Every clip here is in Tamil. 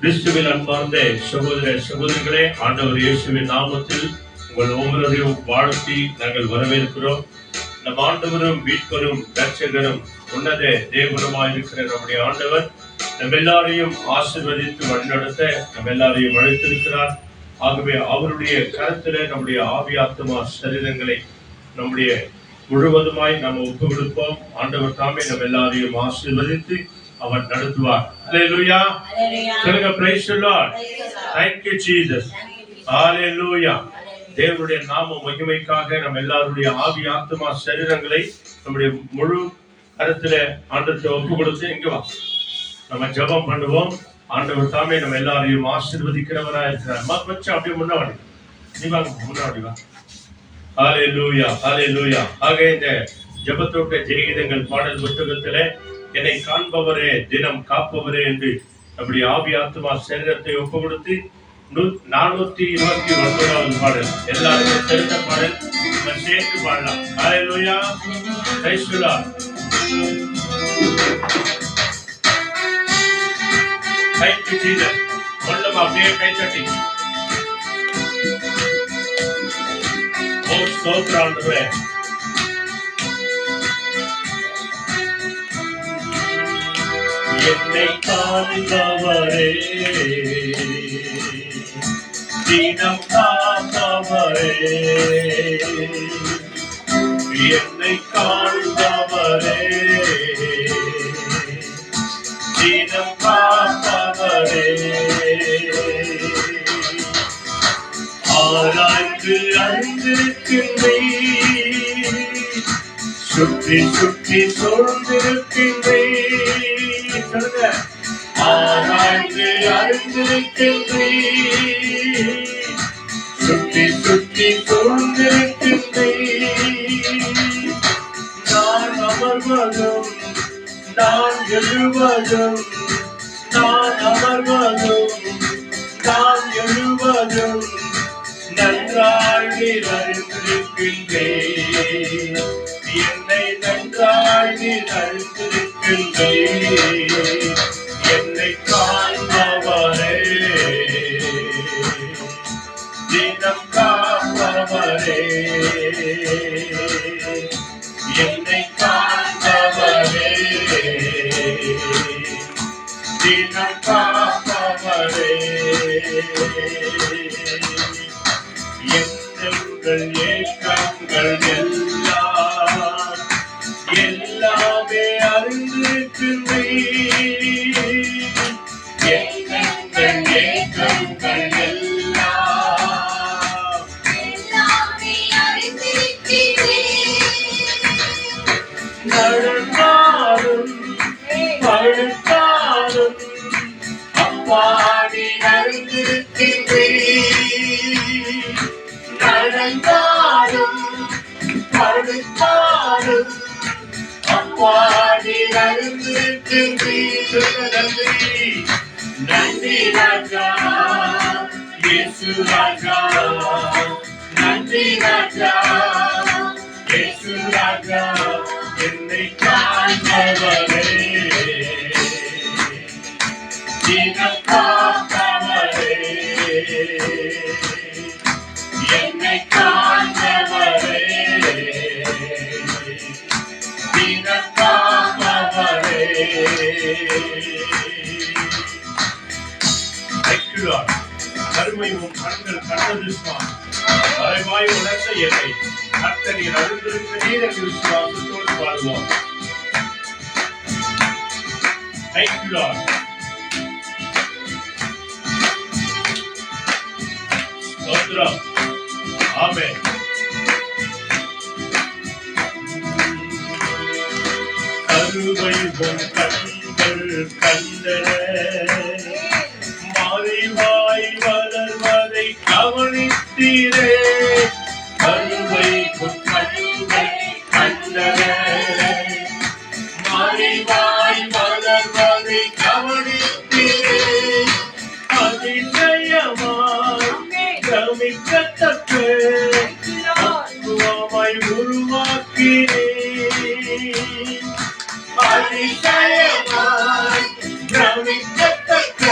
கிறிஸ்துவில் அன்பார்ந்த சகோதர சகோதரிகளே, ஆண்டவர் இயேசுவின் நாமத்தில் உங்கள் ஒவ்வொருவரையும் வாழ்த்தி நாங்கள் வரவேற்கிறோம். நம் ஆண்டவரும் மீட்பரும் இரட்சகரும் உன்னத தேவனுமாய் இருக்கிற நம்முடைய ஆண்டவர் நம் எல்லாரையும் ஆசீர்வதித்து வழிநடத்த நம் எல்லாரையும் அழைத்திருக்கிறார். ஆகவே அவருடைய கருத்துல நம்முடைய ஆவி ஆத்துமா சரீரங்களை நம்முடைய முழுவதுமாய் நாம் ஒப்பு கொடுப்போம். ஆண்டவர் தாமே நம் எல்லாரையும் ஆசீர்வதித்து அவர் நடத்துவார். ஹல்லேலூயா. சொல்லுங்க, price the lord. Thank you Jesus. ஹல்லேலூயா. தேவனுடைய நாம மகிமைக்காக நம்ம எல்லாருடைய ஆவி ஆத்துமா சரீரங்களை நம்முடைய முழு கருத்துல ஆண்டவருக்கு ஒப்பு கொடுத்து இங்க வா நம்ம ஜெபம் பண்ணுவோம். ஆண்டவர் தாமே நம்ம எல்லாரையும் ஆசீர்வதிக்கிறவரா இருக்கிறார். கொஞ்சம் அப்படியே முன்னாடி நீ வாங்க, முன்னாடி வா. ஹல்லேலூயா, ஹல்லேலூயா. ஆக இந்த ஜெபத்தோட்ட ஜெயகீதங்கள் பாடல் புத்தகத்திலே என்னை காண்பவரே தினம் காப்பவரே என்று அப்படி ஆவி ஆத்துமா சரீரத்தை ஒப்பு கொடுத்து 429வது பாடல் எல்லாருக்கும் தெரிந்த பாடல் சேர்த்து பாடலாம். Hallelujah, praise the lord. Thank you Jesus. கொள்ளமா அப்படியே கை தட்டி ஓ ஸ்தோத்திரம் ஆண்டவரே. என்னை காண்பவரே தினம் காப்பவரே, என்னை காண்பவரே தினம் காப்பவரே, ஆராய்ந்து அறிந்திருக்கின்றே, சுற்றி சுற்றி சூழ்ந்திருக்கின்றே, ஆராய்ந்து அறிந்திருக்கின்றே, சுற்றி சுற்றி சூழ்ந்திருக்கின்றே, நான் அமர்வதும் நான் எழுவதும், நான் அமர்வதும் நான் எழுவதும் நன்றாய் நீர் அறிந்திருக்கின்றே, என்னை நன்றாய் நீர் அறிந்திருக்கின்றே, என்னை காண்பவரே தினம் காப்பவரே, என்னை காண்பவரே தினம் காப்பவரே, எங்கள் ஏக்கங்கள் எல்லாம் எல்லாமே அறிந்திருக்கின்றே, எங்கள் ஏக்கங்கள் எல்லாம் எல்லாமே அறிந்திருக்கின்றே, நடந்தாலும் படுத்தாலும் அப்பாடி அறிந்திருக்கின்றே, நடந்தாலும் படுத்தாலும் அப்பாடி அறிந்திருக்கின்றே, நன்றி நன்றி ராஜா இயேசு ராஜா, நன்றி ராஜா இயேசு ராஜா, என்னை காண்பவரே தினம் காப்பவரே, என்னை காண்பவரே தினம் காப்பவரே. கருமையும் கண்கள் கண்டது மறைவாய் உணர்ந்த என்னை கர்த்தர் அறிந்திருக்க நீர் என்று விசுவாசத்தோடு வாழ்வோம். Thank you Lord. ஸ்தோத்திரம். ஆமென். கருமையும் கண்கள் கண்டன, மாறிவாய் வளர்வதை கவனித்தீரே, கருவை கண்கள் கண்டன, மாறிவாய் வளர்வதை கவனித்தீரே, அதிசயமாய் கமிக்கத்தக்க அற்புதமாய் உருவாக்கினே, அதிசயமாய் கமிக்கத்தக்க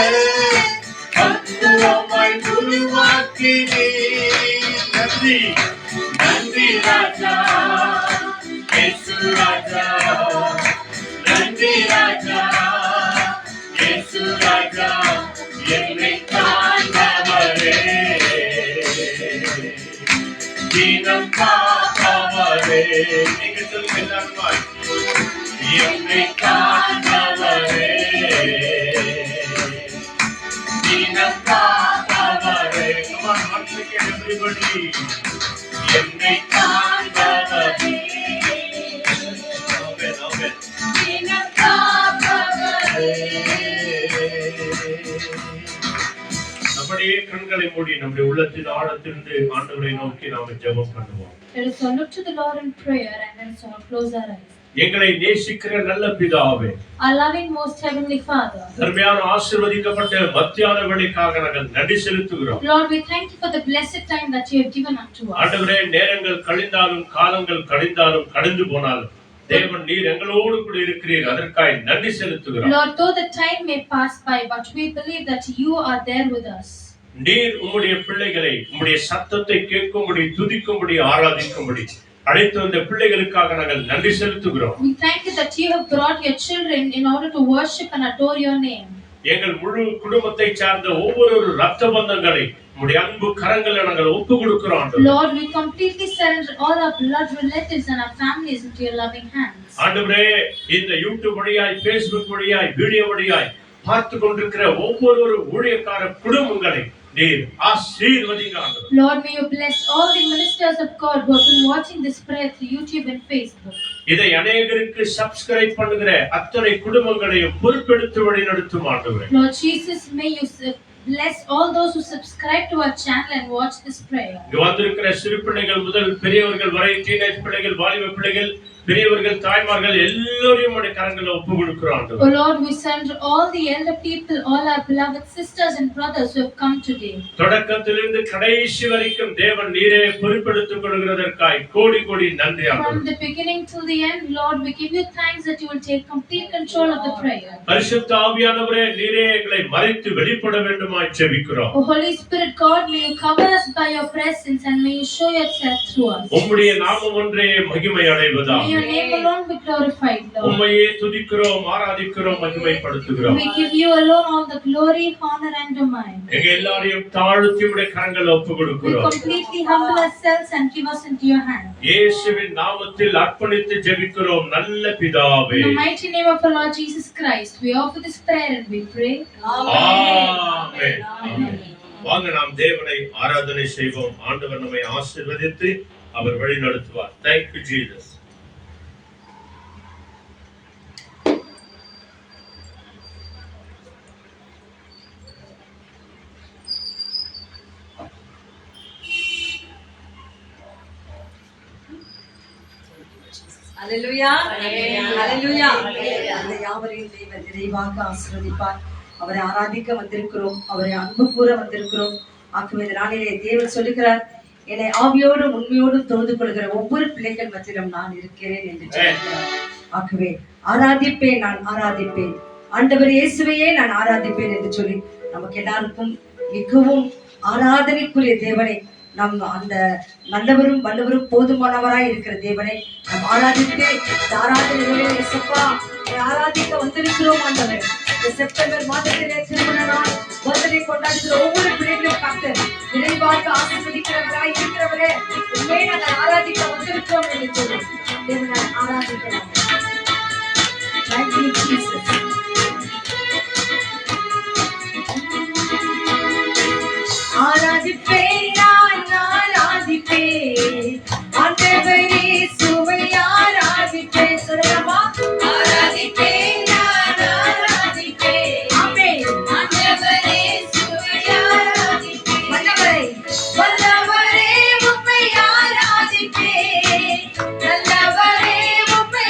ராஜா நன்றி ராஜா இயேசு ராஜா என்னை காண்பவரே தினம் காப்பவரே நீங்க சொல்லுங்க எல்லாருமாய் என்னை காண்பவரே தினம் காப்பவரே come on once again everybody என்னை காண்பவரே தினம் காப்பவரே நம்முடைய கண்களை மூடி நம்முடைய உள்ளத்தின் ஆழத்திலிருந்து ஆண்டவரை நோக்கி நாம ஜெபம் பண்ணுவோம். Let us look to the Lord in prayer and let us close our eyes. எங்களை நேசிக்கிற நல்ல பிதாவே, our loving most heavenly Father, தர்மையான ஆசீர்வதிக்கப்பட்ட மத்தியான வேளைக்காக நாங்கள் நன்றி செலுத்துகிறோம். Lord, we thank you for the blessed time that you have given unto us. ஆண்டவரே, நேரங்கள் கழிந்தாலும் காலங்கள் கழிந்தாலும் கடந்து போனாலும் தேவன் நீர் எங்களோடு கூட இருக்கிறீர், அதற்காக நன்றி செலுத்துகிறோம். Lord, though the time may pass by, but we believe that you are there with us. நீர் உம்முடைய பிள்ளைகளை உம்முடைய சத்தத்தை கேட்கும்படி துதிக்கும்படி ஆராதிக்கும்படி அழைத்து வந்த பிள்ளைகளுக்காக நாங்கள் நன்றி செலுத்துகிறோம். We thank you that you have brought your children in order to worship and adore your name. எங்கள் முழு குடும்பத்தை சார்ந்த ஒவ்வொரு இரத்த பந்தங்களை உம்முடைய அன்பு கரங்களில் நாங்கள் ஒப்பு கொடுக்கிறோம். Lord, we completely surrender all our blood relatives and our families into your loving hands. ஆண்டவரே, இந்த யூடியூப் வழியாய் Facebook வழியாய் வீடியோ வழியாய் பார்த்து கொண்டிருக்கிற ஒவ்வொரு ஊழியக்கார குடும்பங்களை நீர் ஆசீர்வதிங்க ஆண்டவரே. Lord, may you bless all the ministers of God who have been watching this prayer through YouTube and Facebook. இதை அநேகருக்கு சப்ஸ்கிரைப் பண்ணுகிற அத்தனை குடும்பங்களையும் பொறுப்பெடுத்து வழிநடத்தும் ஆண்டவரே. Lord Jesus, may you bless all those who subscribe to our channel and watch this prayer. இங்க வந்திருக்கிற சிறு பிள்ளைகள் முதல் பெரியவர்கள் வரை, டீனேஜ் பிள்ளைகள், வாலிப பிள்ளைகள், பெரியவர்கள், தாய்மார்கள் எல்லோரையும் உடைய கரங்களில் ஒப்பு கொடுக்கிறோம் ஆண்டவரே. Oh Lord, we surrender all the elder people, all our beloved sisters and brothers who have come today. தொடக்கத்திலிருந்து கடைசி வரைக்கும் தேவன் நீரே பொறுப்பெடுத்துக் கொள்கிறதற்காய் கோடி கோடி நன்றி ஆண்டவரே. From the beginning till the end, Lord, we give you thanks that you will take complete control of the prayer. பரிசுத்த ஆவியானவரே, நீரே எங்களை மறைத்து வெளிப்பட வேண்டுமாய் ஜெபிக்கிறோம். Oh Holy Spirit God, may you cover us by your presence and may you show yourself through us. உம்முடைய நாமம் ஒன்றே மகிமை அடைவதாக. May your name alone be glorified, Lord. உம்மையே துதிக்கிறோம், ஆராதிக்கிறோம், மகிமைப்படுத்துகிறோம். We give you alone all the glory, honor and domain. எங்க எல்லாரையும் தாழ்த்தி உம்முடைய கரங்களில் ஒப்பு We கொடுக்கிறோம். completely humble ourselves and give us into your hand. இயேசுவின் நாமத்தில் அர்ப்பணித்து ஜெபிக்கிறோம் நல்ல பிதாவே. In the mighty name of our Lord Jesus Christ, we offer this prayer and we pray. ஆமென். ஆமென். வாங்க நாம் தேவனை ஆராதனை செய்வோம். ஆண்டவர் நம்மை ஆசீர்வதித்து அவர் வழி நடத்துவார். Thank you Jesus. அல்லேலூயா அல்லேலூயா. அந்த யாவரையும் தேவன் நிறைவாக ஆசீர்வதிப்பார். அவரை ஆராதிக்க வந்திருக்கிறோம், அவரை அன்பு கூற வந்திருக்கிறோம். ஆகவே இந்த நாளிலே தேவன் சொல்லுகிறார், என்னை ஆவியோடும் உண்மையோடும் தொழுது கொள்கிற ஒவ்வொரு பிள்ளைகள் மத்தியிலும் நான் இருக்கிறேன் என்று சொல்கிறார். ஆகவே ஆராதிப்பேன், நான் ஆராதிப்பேன், ஆண்டவர் இயேசுவையே நான் ஆராதிப்பேன் என்று சொல்லி நமக்கு எல்லாருக்கும் மிகவும் ஆராதனைக்குரிய தேவனை, நம் அந்த நல்லவரும் வல்லவரும் போதுமானவராய் இருக்கிற தேவனை நாம் ஆராதித்து ஆராதனைகளே இயேசுப்பா ஆராதிக்க வந்திருக்கிறோம். ஆண்டவர், இந்த செப்டம்பர் மாதத்திலே திருமண நாள் பர்த்டே கொண்டாடுகிற ஒவ்வொரு பிள்ளைகளையும் பார்த்து நிறைவாக ஆசீர்வதிக்கிறவராய் இருக்கிறவரே, உண்மையை நாங்கள் ஆராதிக்க வந்திருக்கிறோம் என்று சொல்லி தேவனை ஆராதிக்கலாம். Thank you, Jesus. ஆராதிப்பேன், நான் ஆராதிப்பேன், ஆண்டவரே சுவை ஆராதிப்பேன். சொல்லலாமா? ஆராதிப்பேன், நான் ஆராதிப்பேன், ஆமென், ஆண்டவரே சுவை ஆராதிப்பேன். வல்லவரே வல்லவரே உம்மை ஆராதிப்பேன், நல்லவரே உம்மை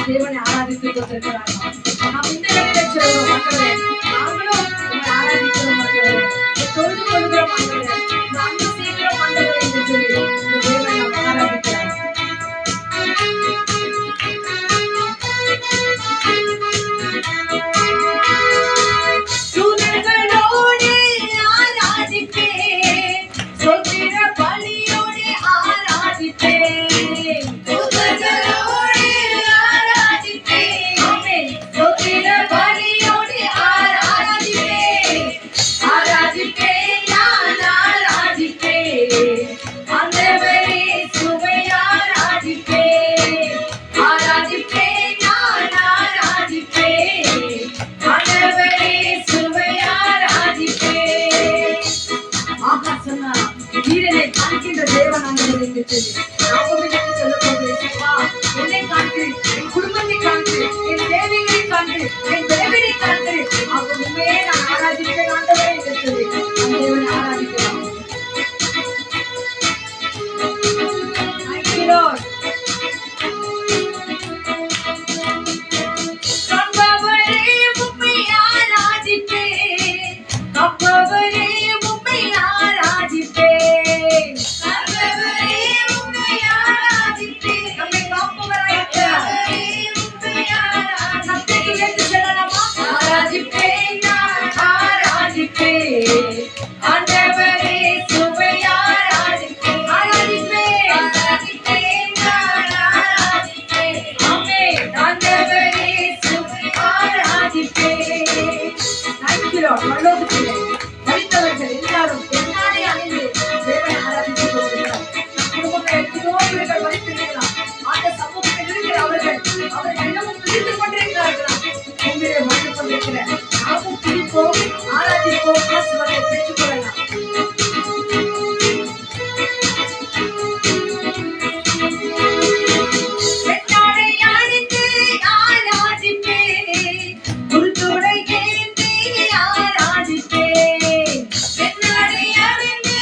தேவனை ஆராதித்து கொண்டிருக்கிறார்கள். நாம் இந்த இடத்தில் சொல்கிறோம் ஆண்டவரே, நாங்களும் உங்களை ஆராதிக்கிறோம் ஆண்டவரே, தொழுது கொள்கிறோம் ஆண்டவரே, நாங்கள் சீக்கிரம் ஆண்டவரே என்று சொல்லி இந்த தேவனை நாம் ஆராதிக்கிறோம். தூதர்களோடு ஆராதிப்பேன், ஸ்தோத்திர பலியோடு ஆராதிப்பேன். தூதர்களோடு ஆராதிப்பேன், ஆமென். ஸ்தோத்திர பலியோடு ஆராதிப்பேன், ஆராதிப்பேன், நான் ஆராதிப்பேன். ஆண்டவரே சுவை ஆராதிப்பேன், ஆராதிப்பேன், நான் ஆராதிப்பேன். ஆண்டவரே சுவை ஆராதிப்பேன். ஆகா சொன்னார், வீரனை காண்கின்ற தேவன் ஆண்டவர் என்று சொல்லி நாமும் இன்னைக்கு சொல்லப் போகிறேன். அப்பா, என்னை காண்கிறேன், என் குடும்பத்தை காண்கிறேன், என் தேவைகளை காண்கிறேன், என் தேவனை காண்கிறேன். அவர் உண்மையே நான் ஆராதிப்பேன் ஆண்டவரே என்று சொல்லி நம் தேவனை ஆராதிக்கலாம். Thank you, Lord. கம்பவரே உம்மை ஆராதிப்பேன், கம்பவரே உம்மை ஆராதிப்பேன், கம்பவரே உம்மை ஆராதிப்பேன். நம்மை காப்பவராயிருக்கிறார். சத்தத்தில் எடுத்து சொல்லலாமா? ஆராதிப்பேன், நான் ஆராதிப்பேன். ஆண்டவரே சுவை ஆராதிப்பேன், ஆராதிப்பேன், ஆராதிப்பேன், நான் ஆராதிப்பேன். ஆமென். ஆண்டவரே சுவை ஆராதிப்பேன். Thank you, Lord. பரலோகத்திலே மரித்தவர்கள் எல்லாரும் பெண்ணாடை அணிந்து தேவனை ஆராதித்துக் கொண்டிருக்கிறார். நம் குடும்பத்தில் எத்தனையோ இவர்கள் மரித்திருக்கலாம். அந்த சமூகத்தில் இருக்கிற அவர்கள் இன்னமும் துதித்துக் கொண்டிருக்கிறார்களாம். உண்மையிலே வாழ்ந்து கொண்டிருக்கிற நாமும் துதிப்போம், ஆராதிப்போம், ஆசீர்வாதத்தை பெற்றுக் கொள்ளலாம். பெண்ணாடை அணிந்து ஆராதிப்பேன், குருத்தோடை ஏந்தி ஆராதிப்பேன். பெண்ணாடை அணிந்து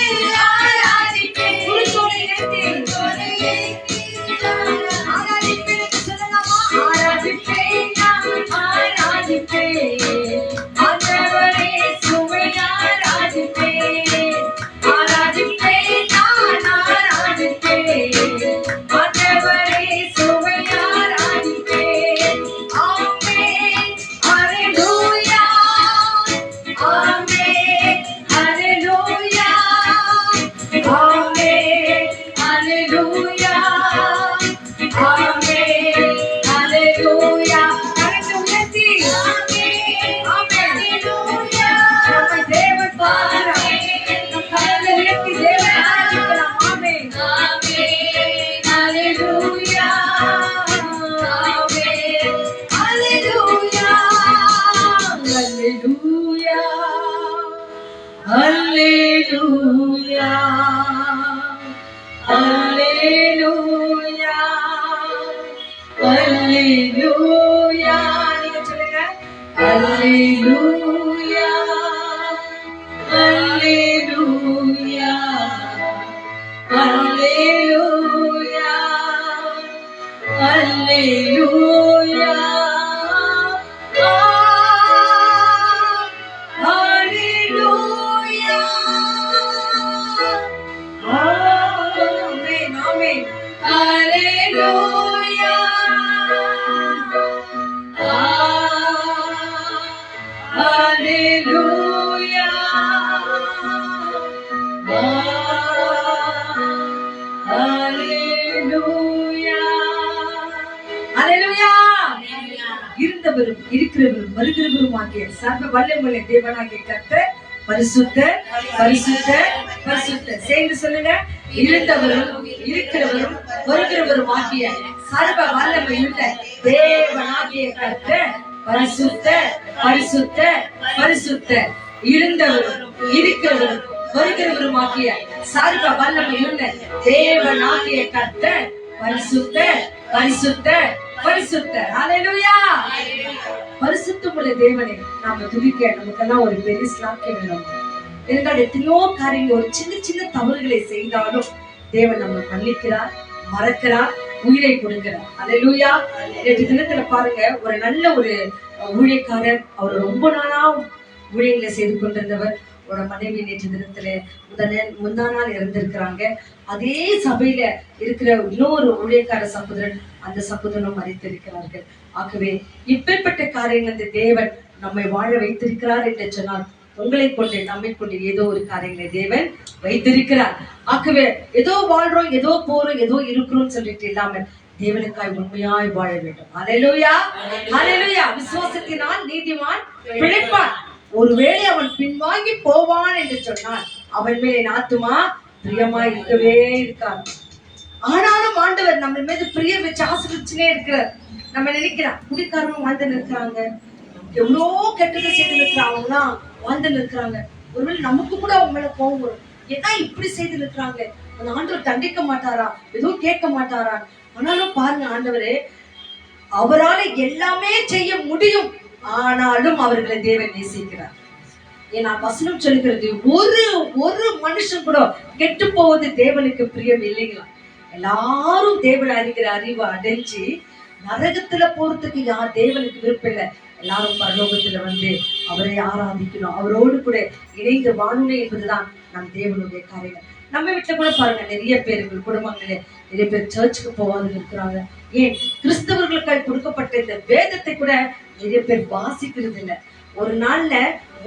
ஆராதிப்பேன், குருத்தோடை ஏந்தி ஆராதிப்பேன் என்று சொல்லலாமா? ஆராதிப்பேன், நான் ஆராதிப்பேன். ஆண்டவரே சுவை ஆராதிப்பேன், ஆராதிப்பேன், நான் ஆராதிப்பேன். ஆண்டவரே சுவை ஆராதிப்பேன். ஆமென், ஹல்லேலூயா, ஆமென், ஹல்லேலூயா, ஆமென், ஹல்லேலூயா, ஆமென், ஹல்லேலூயா. கரத்தை உயர்த்தி, ஆமென், ஆமென், ஹல்லேலூயா. நம்மை தேவன் பார்க்கிறார். நம் கரங்களை உயர்த்தி தேவனை ஆராதிக்கலாம். ஆமென், ஆமென், ஹல்லேலூயா, ஆமென், ஹல்லேலூயா, ஹல்லேலூயா, ஹல்லேலூயா, ஹல்லேலூயா, ஹல்லேலூயா. நீங்க சொல்லுங்க. ஹல்லேலூயா, ஹல்லேலூயா, ஹல்லேலூயா, ஹல்லேலூயா. ஹல்லேலூயா. ஆமென், ஆமென். ஹல்லேலூயா. ஹல்லேலூயா. ஹல்லேலூயா. ஹல்லேலூயா. இருந்தவரும் இருக்கிறவரும் வருகிறவரும் ஆகிய சர்வ வல்லமையுள்ள தேவனாகிய கர்த்தர் பரிசுத்தர், பரிசுத்தர், பரிசுத்தர். சேர்ந்து சொல்லுங்க. இருந்தவரும் இருக்கிறவரும் வருகிறவரும் ஆகிய சர்வ வல்லமையுள்ள தேவனாகிய கர்த்தர் பரிசுத்தர், பரிசுத்தர், பரிசுத்தர். இருந்தவரும் இருக்கிறவரும் வருகிறவரும் ஆகிய சர்வ வல்லமையுள்ள தேவனாகிய கர்த்தர் பரிசுத்தர், பரிசுத்தர், பரிசுத்தர். ஹல்லேலூயா. பரிசுத்தமுள்ள தேவனை நாம துதிக்க நமக்கெல்லாம் ஒரு பெரிய ஸ்லாக்கியம் வேணும். என்றால் எத்தனையோ காரியங்கள் ஒரு சின்ன சின்ன தவறுகளை செய்தாலும் தேவன் நம்மை மன்னிக்கிறார், மறக்கிறார், உயிரை கொடுக்கிறார். அல்லேலூயா. நேற்று தினத்துல பாருங்க, ஒரு நல்ல ஒரு ஊழியக்காரர், அவர் ரொம்ப நாளா ஊழியங்களை செய்து கொண்டிருந்தவர். அவரோட மனைவி நேற்று தினத்துல முந்தா நாள் இறந்திருக்கிறாங்க. அதே சபையில இருக்கிற இன்னொரு ஊழியக்கார சகோதரன், அந்த சகோதரனும் மறைத்திருக்கிறார்கள். ஆகவே இப்பேற்பட்ட காரியங்கள் இந்த தேவன் நம்மை வாழ வைத்திருக்கிறார் என்று சொன்னால், உங்களை கொண்டு நம்மை கொண்டு ஏதோ ஒரு காரியங்களை தேவன் வைத்திருக்கிறார். ஆகவே ஏதோ வாழ்றோம், ஏதோ போறோம், ஏதோ இருக்கிறோம் சொல்லிட்டு இல்லாமல் தேவனுக்காய் உண்மையாய் வாழ வேண்டும். அல்லேலூயா, அல்லேலூயா. விசுவாசத்தினால் நீதிமான் பிழைப்பான். ஒருவேளை அவன் பின்வாங்கி போவான் என்று சொன்னால் அவன் மேலே ஆத்துமா பிரியமாய் இருக்கவே இருக்காது. ஆனாலும் ஆண்டவர் நம்ம மீது பிரிய வச்சு ஆசிரிச்சுனே இருக்கிறார். நம்ம நினைக்கிறோம் குடிக்காரனும் வாழ்ந்து நிற்கிறாங்க, எவ்வளோ கெட்டதை செய்து நிற்கிறாங்கன்னா வாழ்ந்து நிற்கிறாங்க. ஒருவேளை நமக்கு கூட அவங்க மேல கோபம் வரும். ஏன்னா இப்படி செய்து நிற்கிறாங்க, அந்த ஆண்டவர் தண்டிக்க மாட்டாரா, எதுவும் கேட்க மாட்டாரா? ஆனாலும் பாருங்க, ஆண்டவரே அவரால் எல்லாமே செய்ய முடியும். ஆனாலும் அவர்களை தேவன் நேசிக்கிறார். ஏன்னா வசனம் சொல்லுகிறது, ஒரு மனுஷன் கூட கெட்டு போவது தேவனுக்கு பிரியம் இல்லைங்களா? எல்லாரும் தேவனை அறிகிற அறிவை அடைஞ்சு நரகத்துல போறதுக்கு யார் தேவனுக்கு விருப்பம் இல்லை. எல்லாரும் பரலோகத்துல வந்து அவரை ஆராதிக்கணும், அவரோடு கூட இணைந்து வாழணும் என்பதுதான் நம் தேவனுடைய காரியங்கள். நம்ம வீட்டுல கூட பாருங்க, நிறைய பேர்கள் குடும்பங்களே நிறைய பேர் சர்ச்சுக்கு போவாது இருக்கிறாங்க. ஏன் கிறிஸ்தவர்களுக்காக கொடுக்கப்பட்ட இந்த வேதத்தை கூட நிறைய பேர் வாசிக்கிறது இல்லை. ஒரு நாள்ல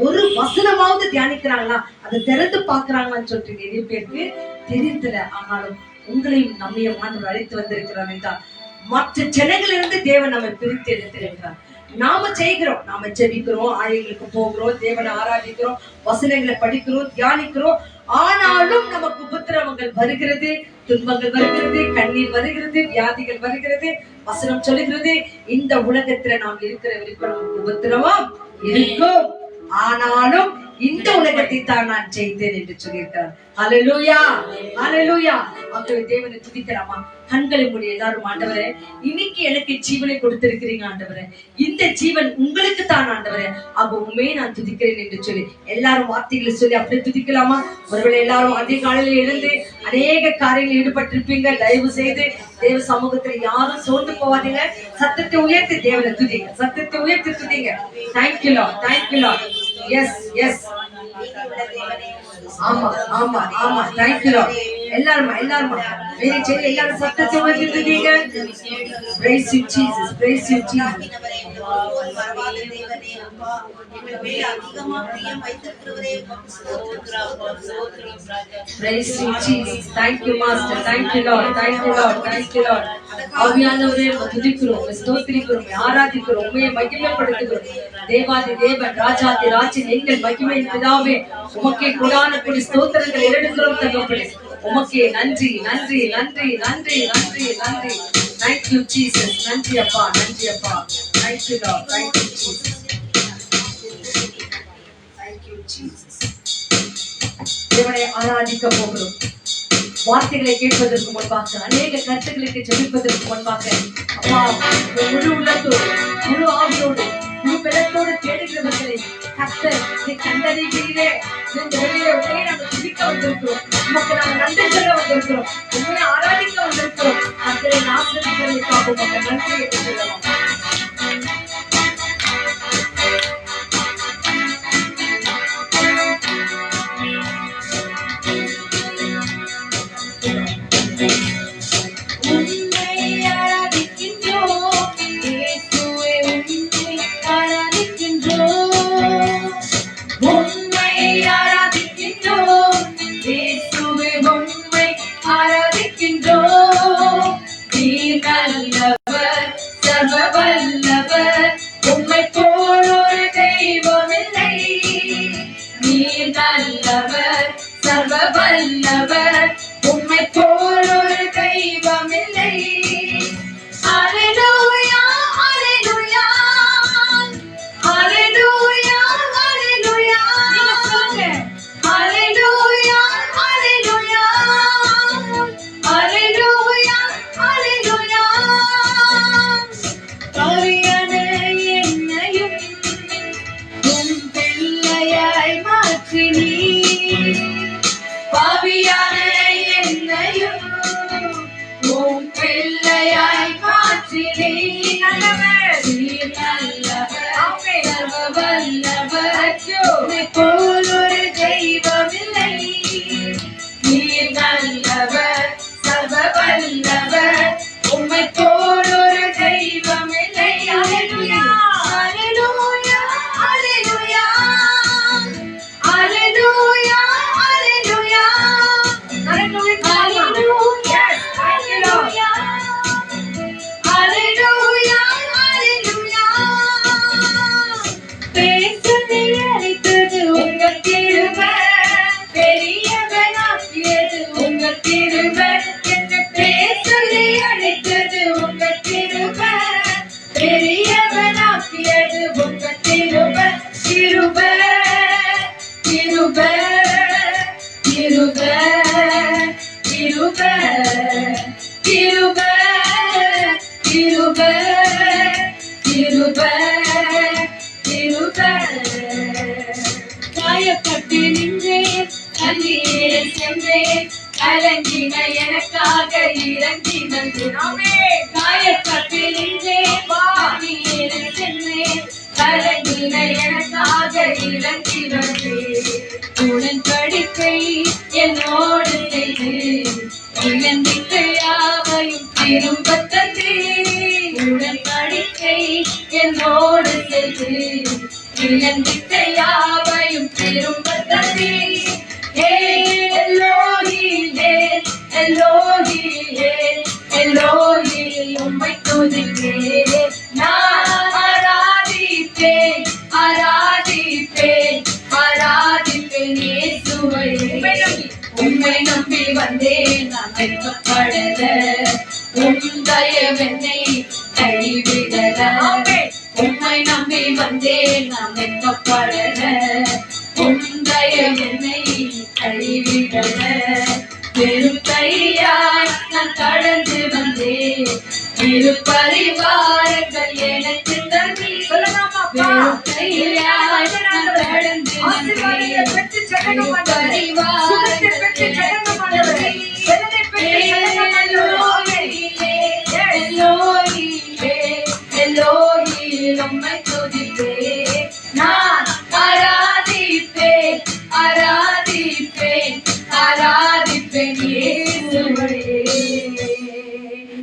ஒரு வசனமாவது தியானிக்கிறாங்களா, அதை திறந்து பாக்குறாங்களான்னு சொல்லிட்டு நிறைய பேருக்கு தெரியல. ஆனாலும் உங்களையும் நம்மையும் ஆண்டவர் அழைத்து வந்திருக்கிறார் என்றால், மற்ற ஜனங்களிலிருந்து தேவன் நம்ம பிரித்து எடுத்திருக்கிறார். நாம செய்கிறோம், நாம ஜெபிக்கிறோம், ஆலயங்களுக்கு போகிறோம், தேவனை ஆராதிக்கிறோம், வசனங்களை படிக்கிறோம், தியானிக்கிறோம். ஆனாலும் நமக்கு உபத்திரவங்கள் வருகிறது, துன்பங்கள் வருகிறது, கண்ணீர் வருகிறது, வியாதிகள் வருகிறது. வசனம் சொல்லுகிறது, இந்த உலகத்துல நாம் இருக்கிற வரைக்கும் நமக்கு உபத்திரவம் இருக்கும். ஆனாலும் இந்த உலகத்தை தான் நான் ஜெயித்தேன் என்று சொல்லியிருக்கிறார். அல்லேலூயா, அல்லேலூயா. ஆகவே தேவனை துதிக்கலாமா? கண்களை மூடி எல்லாரும், ஆண்டவரே இன்னைக்கு எனக்கு ஜீவனை கொடுத்திருக்கிறீங்க ஆண்டவரே, இந்த ஜீவன் உங்களுக்கு தான் ஆண்டவரே, ஆக உண்மையை நான் துதிக்கிறேன் என்று சொல்லி எல்லாரும் வார்த்தைகளை சொல்லி அப்படியே துதிக்கலாமா? ஒருவேளை எல்லாரும் அதிக காலையில எழுந்து அநேக காரியங்களில் ஈடுபட்டிருப்பீங்க. தயவு செய்து தேவ சமூகத்துல யாரும் சோர்ந்து போவாதீங்க. சத்தத்தை உயர்த்தி தேவனை துதிங்க, சத்தத்தை உயர்த்தி துதிங்க. Thank you lord, thank you lord. Yes yes, ஆமா ஆமா ஆமா, தேங்க்யூ லார்ட். எல்லாரும் எல்லாரும் சத்தத்தை உயர்த்தி துதிங்க. Praise you Jesus, praise you Jesus. Praise you Jesus. Thank you Master, thank you Lord, thank you Lord, thank you Lord. ஆவியானவரே துதிக்கிறோம், ஸ்தோத்திரிக்கிறோம், ஆராதிக்கிறோம், உம்மையை மகிமைப்படுத்துகிறோம். தேவாதி தேவன், ராஜாதி ராஜன், எங்கள் மகிமையின் பிதாவே, உமக்கே கொடான கொடி ஸ்தோத்திரங்கள் எடுக்கிறோம் தகப்பனே. உமக்கே நன்றி நன்றி நன்றி நன்றி நன்றி நன்றி. Thank you Jesus. நன்றி அப்பா, நன்றி அப்பா. Thank you Lord, thank you Jesus. Thank you Jesus. தேவனை ஆராதிக்க போகிறோம். வார்த்தைகளை கேட்பதற்கு முன்பாக, அநேக கருத்துக்களுக்கு ஜெபிப்பதற்கு முன்பாக, அப்பா முழு உள்ளத்தோடு, முழு ஆவியோடு, முழு பலத்தோடு தேடுகிறவர்களை கர்த்தர் நீ கண்டறிகிறீரே. இந்த வேளையிலே உண்மையை நாங்கள் துதிக்க வந்திருக்கிறோம், உமக்கு நாங்கள் நன்றி சொல்ல வந்திருக்கிறோம், உண்மையை ஆராதிக்க வந்திருக்கிறோம். கர்த்தரை ஆசீர்வதிக்கிறதற்காக உமக்கு நன்றி என்று சொல்லலாம். மழையாய் காற்றிலே நல்லவர் நீர் நல்லவர் சர்வ வல்லவர் உம்மை போல் ஒரு தெய்வமில்லை நீர் நல்லவர் சர்வ வல்லவர் உம்மை போல் ஒரு தெய்வமில்லை அல்லேலூயா அல்லேலூயா அல்லேலூயா அல்லேலூயா அல்லேலூயா அல்லேலூயா அல்லேலூயா அல்லேலூயா அல்லேலூயா பேசுதை அழைத்தது உங்கள் கிருபை பெரியவனாக்கியது உங்கள் கிருபை என்று பேசுதை அழைத்தது உங்கள் கிருபை பெரியவனாக்கியது உங்கள் கிருபை கிருபை கிருபை கிருபை கிருபை கிருபை கிருபை கிருபை கிருபை காயப்பட்டு நின்றேன் கண்ணீரே சென்றேன் கலங்கின எனக்காக இறங்கி வந்தேன் காயப்பட்டு நின்றேன் கண்ணீரே சென்றேன் கலங்கின எனக்காக இறங்கி வந்தேன் உடன்படிக்கை என்னோடு செய்து இழந்திட்டு யாவையும் திரும்ப தந்தே உடன்படிக்கை என்னோடு செய்து இழந்திட்ட யாவையும் திரும்ப தந்தே எல்லோஹி எல்லோஹி எல்லோஹி உம்மை துதிப்பேன் நான் ஆராதிப்பேன் ஆராதிப்பேன் ஆராதிப்பேன் இயேசுவை உம்மை நம்பி வந்தேன் நான் வெட்கப்படல உம் தயவென்னை கைவிடல உம்மை நம்பி வந்தேன் நான் வெட்கப்படல உம் தயவென்னை கைவிடல பெரும் கையாய் நான் கடந்து வந்தேன் இரு பரிவாரங்கள் எனக்கு தந்தி பெரும் கையாய் நான் கடந்து வந்தேன் இரு பரிவாரங்கள் உம்மை துதிப்பேன் நான் ஆராதிப்பேன் ஆராதிப்பேன் ஆராதிப்பேன் இயேசுவே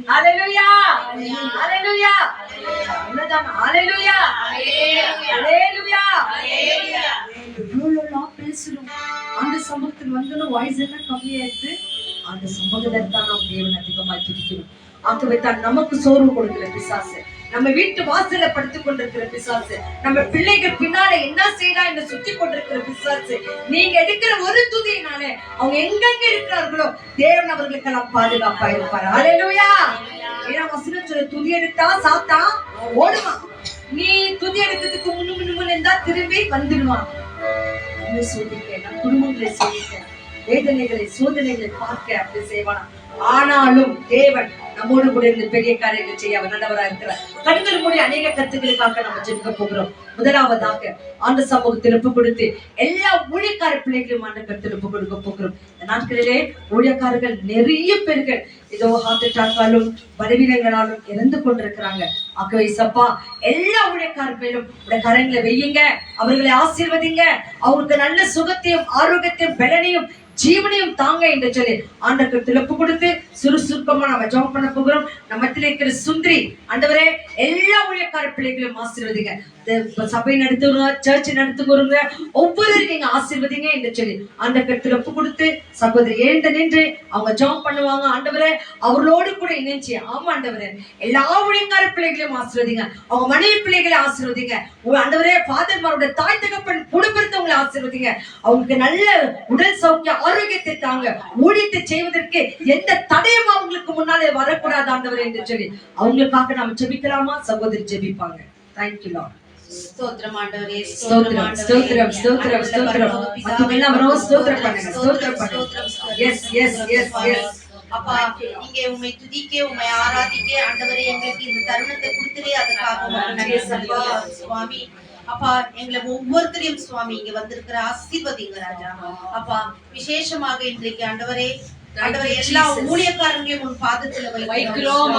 ஹalleluya ஹalleluya அவ்வளவுதான் ஹalleluya ஹalleluya எவ்வளவுலாம் பேசுறோம் அந்த சமூகத்தில் வந்து வாய்ஸ் எல்லாம் கம்மியாயிடுது அந்த சமூகத்தில் தான் நாம் தேவன் அதிகமாக துதிக்கணும் ஆகவே தான் நமக்கு சோர்வு கொடுக்கிற பிசாசு நம்ம வீட்டு வாசல்ல படுத்துக் கொண்டிருக்கிற பிசாசு நம்ம பிள்ளைகள் பின்னால என்ன செய்யறா என்று சுத்தி கொண்டிருக்கிற பிசாசு நீங்க எடுக்கிற ஒரு துதியினாலே அவங்க எங்கெங்க இருக்கிறார்களோ தேவன் அவர்களுக்கெல்லாம் பாதுகாப்பா இருப்பார் ஹalleluya ஏன்னா வசனம் சொல்ல துதி எடுத்தா சாத்தா ஓடுவான் நீ துதி எடுக்கிறதுக்கு முன்னு இருந்தா திரும்பி வந்துடுவான் சோதிக்க நம் குடும்பங்களை சோதிக்க வேதனைகளை சோதனைகளை பார்க்க அப்படி செய்வானா ஆனாலும் தேவன் நம்மோடு கூட இருந்து பெரிய காரியங்கள் செய்ய அவர் நல்லவராக இருக்கிறார் கண்கள் மூடி அநேக கருத்துக்களுக்காக நம்ம ஜெபிக்க போகிறோம் முதலாவதாக ஆண்டு சமூகத்தில் ஒப்பு கொடுத்து எல்லா ஊழியக்கார பிள்ளைகளும் ஆண்டு கருத்தில் ஒப்பு கொடுக்க போகிறோம் இந்த நாட்களிலே ஊழியக்காரர்கள் நிறைய பேர்கள் ஏதோ ஹார்ட் அட்டாக்காலும் பலவீனங்களாலும் இறந்து கொண்டிருக்கிறாங்க ஆகவே சப்பா எல்லா ஊழியக்காரர்களும் உடைய கரங்களை வையுங்க அவர்களை ஆசீர்வதிங்க அவங்களுக்கு நல்ல சுகத்தையும் ஆரோக்கியத்தையும் பலனையும் ஜீவனையும் தாங்க என்று சொல்லி ஆண்டவருக்கு திறப்பு கொடுத்து சுறுசுறுக்கமா நம்ம ஜெபம் பண்ண போகிறோம். நம்மத்தில் இருக்கிற சுந்தரி ஆண்டவரே எல்லா ஊழியக்கார பிள்ளைகளையும் ஆசீர்வதிங்க. சபை நடத்துவங்க, சர்ச் நடத்துவங்க, ஒவ்வொருவரும் நீங்க ஆசீர்வதிங்க என்று சொல்லி ஆண்டவருக்கு திறப்பு கொடுத்து சகோதரி எழுந்து நின்று அவங்க ஜெபம் பண்ணுவாங்க. ஆண்டவரே அவர்களோடு கூட இணைச்சி ஆமா ஆண்டவரே எல்லா ஊழியக்கார பிள்ளைகளையும் ஆசீர்வதிங்க. அவங்க மனைவி பிள்ளைகளை ஆசீர்வதிங்க. ஆண்டவரே ஃபாதர்மாரோட தாய் தகப்பன் குடும்பத்தவங்களை ஆசீர்வதிங்க. அவங்களுக்கு நல்ல உடல் சௌக்கியம் ஆரோக்கியத்தை தாங்க. ஊழியத்தை செய்வதற்கு எந்த தடையும் அவங்களுக்கு முன்னாலே வரக்கூடாது ஆண்டவரே என்று சொல்லி அவங்களுக்காக நாம ஜெபிக்கலாமா? சகோதரி ஜெபிப்பாங்க. Thank you Lord. ஸ்தோத்திரம் ஆண்டவரே, ஸ்தோத்திரம் ஸ்தோத்திரம் ஸ்தோத்திரம் ஸ்தோத்திரம். மத்தவங்க அவரோ ஸ்தோத்திரம் பண்ணுங்க, ஸ்தோத்திரம் பண்ணுங்க. Yes yes yes yes. அப்பா நீங்க உம்மை துதிக்க, உம்மை ஆராதிக்க ஆண்டவரே எங்களுக்கு இந்த தருணத்தை கொடுத்துறே அதுக்காக உங்களுக்கு நன்றி அப்பா. சுவாமி அப்பா எங்களை ஒவ்வொருத்தரையும் சுவாமி இங்க வந்திருக்கிற ஆசீர்வதிங்க ராஜா. அப்பா விசேஷமாக இன்றைக்கு ஆண்டவரே ஆண்டவரே எல்லா ஊழியக்காரங்களையும் உன் பாதத்துல வைக்கிறோம்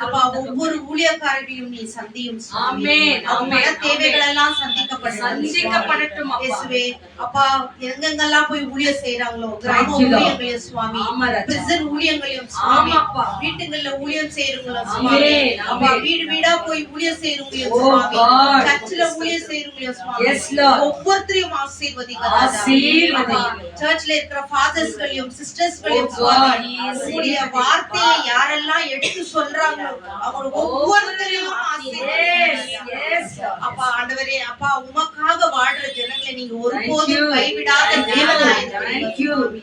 அப்பா. ஒவ்வொரு ஊழியக்காரர்களையும் நீ சந்தியும் சுவாமி. அவங்க தேவைகள் எல்லாம் சந்திக்கப்படட்டும் இயேசுவே. அப்பா எங்கெங்கெல்லாம் போய் ஊழியம் செய்யறாங்களோ, கிராம ஊழியங்களையும் சுவாமி, பிரிசன் ஊழியங்களையும் சுவாமி, வீட்டுங்கள்ல ஊழியம் செய்யறவங்களும் சுவாமி, அப்பா வீடு வீடா போய் ஊழியம் செய்யறவங்களையும் சுவாமி, சர்ச்சில் ஊழியம் செய்யறவங்களையும் சுவாமி, ஒவ்வொருத்தரையும் ஆசீர்வதிங்க. சர்ச்ல இருக்கிற ஃபாதர்ஸ்களையும் சிஸ்டர்ஸ்களையும் சுவாமி, உங்களுடைய வார்த்தையை யாரெல்லாம் எடுத்து சொல்றாங்களோ அவங்க ஒவ்வொருத்தரையும் ஆசீர்வதிங்க. அப்பா ஆண்டவரே, அப்பா உமக்காக வாழ்ற ஜனங்களை நீங்க ஒருபோதும் கைவிடாத தேவனாய் இருக்கிறீங்க.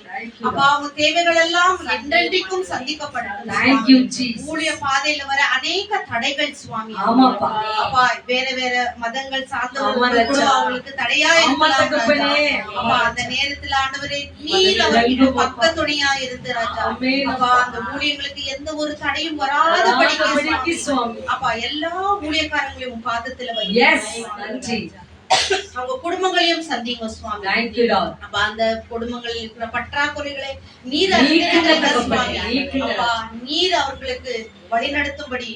அப்பா அவங்க தேவைகள் எல்லாம் என்றென்றைக்கும் சந்திக்கப்படட்டும். ஊழிய பாதையில வர அநேக தடைகள் சுவாமி, அப்பா வேற வேற மதங்கள் சார்ந்தவர்களுக்கு அவங்களுக்கு தடையா இருக்கலாம். அப்பா அந்த நேரத்துல ஆண்டவரே நீர் அவர்களுக்கு பக்க துணையா இருந்து ராஜா, அப்பா அந்த ஊழியங்களுக்கு எந்த ஒரு தடையும் வராதபடிக்கு சுவாமி, அப்பா எல்லா ஊழியக்காரங்களையும் பாதத்துல வைங்க. அவங்க குடும்பங்களையும் சந்திங்க சுவாமி. அப்ப அந்த குடும்பங்களில் இருக்கிற பற்றாக்குறைகளை நீர் நீர் அவர்களுக்கு வழிநடத்தும்படி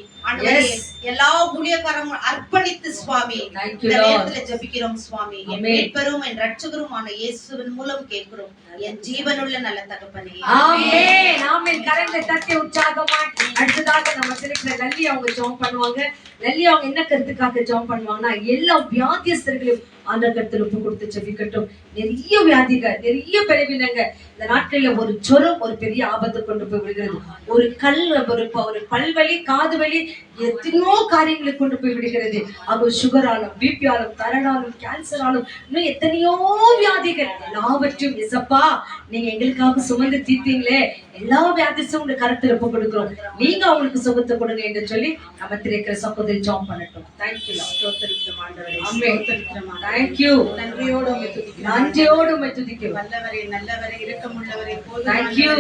எல்லா ஊழியக்காரங்களும் அர்ப்பணித்து சுவாமி இந்த நேரத்துல ஜெபிக்கிறோம் சுவாமி. என் மீட்பரும் என் ரட்சகருமான இயேசுவின் மூலம் கேட்கிறோம் என் ஜீவனுள்ள நல்ல தகப்பனே. ஆமென் ஆமென். கரங்களை தட்டி உற்சாகமா அடுத்ததாக நம்ம இருக்கிற லல்லி அவங்க ஜெபம் பண்ணுவாங்க. லல்லி அவங்க என்ன கருத்துக்காக ஜெபம் பண்ணுவாங்கன்னா, எல்லா வியாதியஸ்தர்களையும் ஆண்டவர் கருத்துல ஒப்பு கொடுத்து ஜெபிக்கட்டும். நிறைய வியாதிகள், நிறைய பலவீனங்க இந்த நாட்கள்ல ஒரு ஜுரம் ஒரு பெரிய ஆபத்தை கொண்டு போய் விடுகிறது. ஒரு ஒரு பல்வலி, காது வலி, எத்தனையோ காரியங்களை கொண்டு போய் விடுகிறது. அது சுகராலும், பிபியாலும், தரனாலும், கேன்சராலும், இன்னும் எத்தனையோ வியாதிகள். எல்லாவற்றையும் இசப்பா நீங்க எங்களுக்காக சுமந்து தீர்த்தீங்களே, எல்லா வியாதிசும் உங்க கருத்துல ஒப்பு கொடுக்கிறோம், நீங்க அவங்களுக்கு சுகத்தை கொடுங்க என்று சொல்லி நம்ம இருக்கிற சகோதரி ஜாம் பண்ணட்டும். தேங்க்யூ. தேங்க்யூ. நன்றியோடு உம்மை துதிக்கிறோம். வல்லவரே, நல்லவரே, இரக்கமுள்ளவரே, தேங்க்யூ.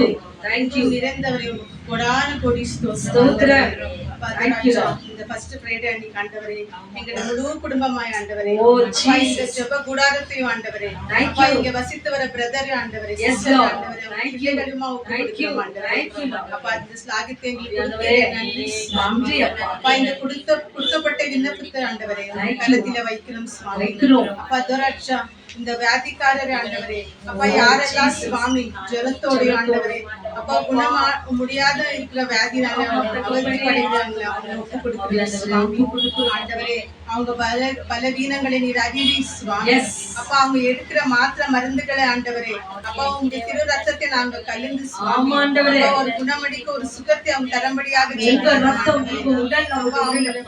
தேங்க்யூ. நிறைந்தவரே, கொடான கொடி ஸ்தோத்திரம். தேங்க்யூ. இந்த ஃபர்ஸ்ட் ஃப்ரைடே அன்னைக்கு ஆண்டவரே எங்க முழு குடும்பமாய் ஆண்டவரே, ஓ ஜீசஸ், இந்த ஜெப கூடாரத்தையும் ஆண்டவரே, தேங்க்யூ. இங்க வசித்து வர பிரதர் ஆண்டவரே, எஸ் லார்ட், தேங்க்யூ. தேங்க்யூ ஆண்டவரே. அப்பா இந்த ஸ்லாகித்தை ஆண்டவரே நன்றி அப்பா. அப்பா இந்த கொடுக்கப்பட்ட விண்ணப்பத்தை ஆண்டவரே கலத்தில வைக்கிறோம் சுவாமி. அப்பா துராட்சா இந்த வியாதிக்காரர் ஆண்டவரே, அப்பா யாரெல்லாம் சுவாமி ஜலத்தோடு ஆண்டவரே, அப்பா குணமா முடியாத இருக்கிற வியாதினால படைக்கிறாங்களா அவங்க ஒப்பு கொடுக்குறோம் ஆண்டவரே. அவங்க பலவீனங்களை நீர் அறிவி சுவாமி. அப்பா அவங்க எடுக்கிற மாத்திரை மருந்துகளை ஆண்டவரே, அப்பா உங்க திரு ரத்தத்தை நாங்க கலந்து சுவாமி ஒரு குணமடிக்க ஒரு சுகத்தை அவங்க தரம்படியாக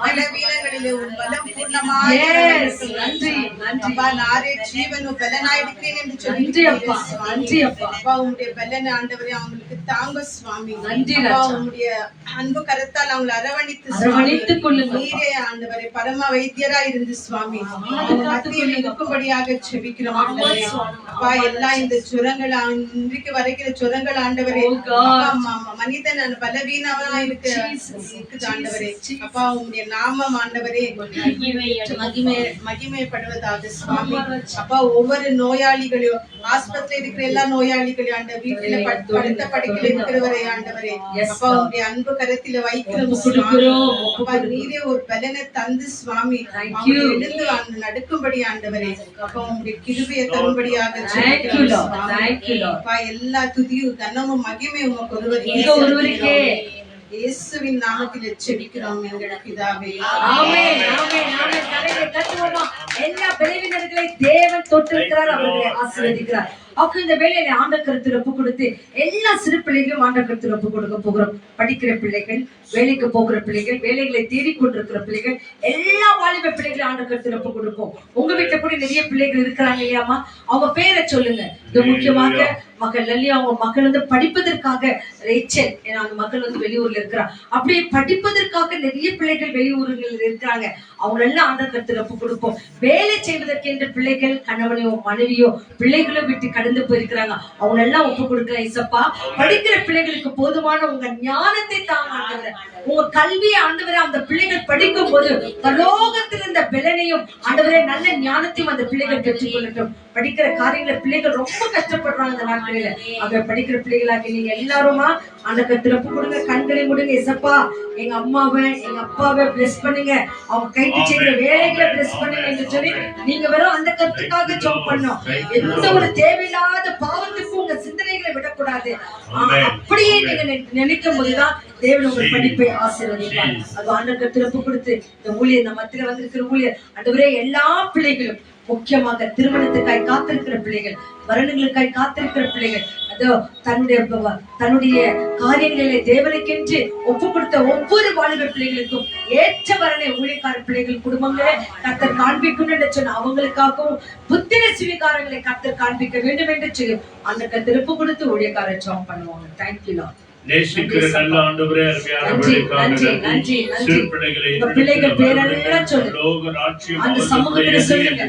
பலவீனங்களிலே ஒரு பலம் பூர்ணமாக அப்பா நாரே ஜீவனும் பலனாய் இருக்கிறேன் என்று சொல்லி அப்பா உங்களுடைய பலன் ஆண்டவரே அவங்களுக்கு தாங்க சுவாமி. அப்பா உங்களுடைய அன்பு கரத்தால் அவங்களை அரவணைத்துக் கொள்ளுங்க நீரே ஆண்டவரே பரம வைத்தியரா இருந்து சுவாமி மத்தியில் இருக்கும்படியாக செபிக்கிறோம் ஆண்டவரே. அப்பா எல்லாம் இந்த சுரங்கள் இன்றைக்கு வரைக்கிற சுரங்கள் ஆண்டவரே மனிதன் பலவீனமா இருக்குது ஆண்டவரே. அப்பா உங்களுடைய நாமம் ஆண்டவரே மகிமைப்படுவதாக சுவாமி. அப்பா ஒவ்வொரு நோயாளிகளையும் ஆஸ்பத்திரியில இருக்கிற எல்லா நோயாளிகளையும் ஆண்ட வீட்டுல படுத்த படுக்கையில இருக்கிறவரை ஆண்டவரே, அப்பா உங்களுடைய அன்பு கரத்தில வைக்கிறோம். நீரே ஒரு பலனை தந்து சுவாமி எழுந்து நடக்கும்படி ஆண்டவரே, அப்பா உங்களுடைய கிருபையை தரும்படியாக எல்லா துதியும் கனமும் மகிமை உமக்கு ஒருவருக்கே இயேசுவின் நாமத்தில் செபிக்கிறோம் எங்கள் பிதாவே. ஆமென் ஆமென் ஆமென். கரங்களை தட்டுவோமா? எல்லா பலவீனங்களை தேவன் தொட்டிருக்கிறார், அவர்களை ஆசீர்வதிக்கிறார். அப்ப இந்த வேலையில ஆண்டவர் கருத்துல ஒப்பு கொடுத்து எல்லா சிறு பிள்ளைகளும் ஆண்டவர் கருத்துல ஒப்பு கொடுக்க போகிறோம். படிக்கிற பிள்ளைகள், வேலைக்கு போகிற பிள்ளைகள், வேலைகளை தேடிக்கொண்டிருக்கிற பிள்ளைகள், எல்லா வாலிப பிள்ளைகளும் ஆண்டவர் கருத்துல ஒப்பு கொடுப்போம். உங்க வீட்டுல கூட நிறைய பிள்ளைகள் இருக்கிறாங்க இல்லையாமா, அவங்க பேரை சொல்லுங்க. இது முக்கியமாக மகள் லல்லி, அவங்க மகள் வந்து படிப்பதற்காக ரேச்சல், ஏன்னா அந்த மகள் வந்து வெளியூர்ல இருக்கிறா. அப்படியே படிப்பதற்காக நிறைய பிள்ளைகள் வெளியூர்கள் இருக்கிறாங்க. அவங்க எல்லாம் ஆண்டவர் கருத்துல ஒப்பு கொடுப்போம். வேலை செய்வதற்கு என்ற பிள்ளைகள் கணவனையோ மனைவியோ பிள்ளைகளோ விட்டு கடந்து போயிருக்கிறாங்க. அவங்க எல்லாம் ஒப்பு கொடுக்கல இசப்பா. படிக்கிற பிள்ளைகளுக்கு போதுமான உங்க ஞானத்தை தாங்க ஆண்டவரே. உங்க கல்வியை ஆண்டவரே அந்த பிள்ளைகள் படிக்கும் போது பரலோகத்தில் இருந்த பலனையும் ஆண்டவரே நல்ல ஞானத்தையும் அந்த பிள்ளைகள் பெற்றுக்கொள்ளட்டும். படிக்கிற காரியங்களை பிள்ளைகள் ரொம்ப கஷ்டப்படுறாங்க இந்த நாட்களில. அங்க படிக்கிற பிள்ளைகளாக்கி நீங்க எல்லாருமா அந்த திறப்பு கொடுங்க, கண்களை முடுங்க இசப்பா. எங்க அம்மாவை எங்க அப்பாவை பிளஸ் பண்ணுங்க, அவங்க கைக்கு செய்கிற வேலைகளை பிளஸ் பண்ணுங்க என்று சொல்லி நீங்க வெறும் அந்த கருத்துக்காக ஜெபம் பண்ணோம். எந்த ஒரு தேவையில்லாத பாவத்துக்கும் உங்க சிந்தனைகளை விடக்கூடாது. அப்படியே நீங்க நினைக்கும் போதுதான் தேவன் உங்கள் படிப்பை ஆசீர்வதிப்பார். அது ஆண்டவருக்கு திறப்பு கொடுத்து இந்த ஊழியர் நம்ம மத்தியில வந்திருக்கிற ஊழியர் ஆண்டவரே எல்லா பிள்ளைகளும் முக்கியமாக திருமணத்துக்காய் காத்திருக்கிற பிள்ளைகள், வரணுங்களுக்காய் காத்திருக்கிற பிள்ளைகள், அதோ தன்னுடைய காரியங்களிலே தேவனுக்கென்று ஒப்பு கொடுத்த ஒவ்வொரு வாலிப பிள்ளைகளுக்கும் ஏற்ற வரனை ஊழியக்கார பிள்ளைகள் குடும்பங்களே கர்த்தர் காண்பிக்கும் என்று சொன்ன அவங்களுக்காகவும் புத்திர சுவிகாரங்களை கர்த்தர் காண்பிக்க வேண்டும் என்று சொல்லி அந்த திருப்பு கொடுத்து ஊழியக்கார ஜெபம் பண்ணுவாங்க. Thank you Lord. நேசிக்கிற நல்ல ஆண்டவரே, அருமையான நன்றி. சிறு பிள்ளைகள் பேரெல்லாம் சொல்லு, அந்த சமூகத்துல சொல்லுங்க.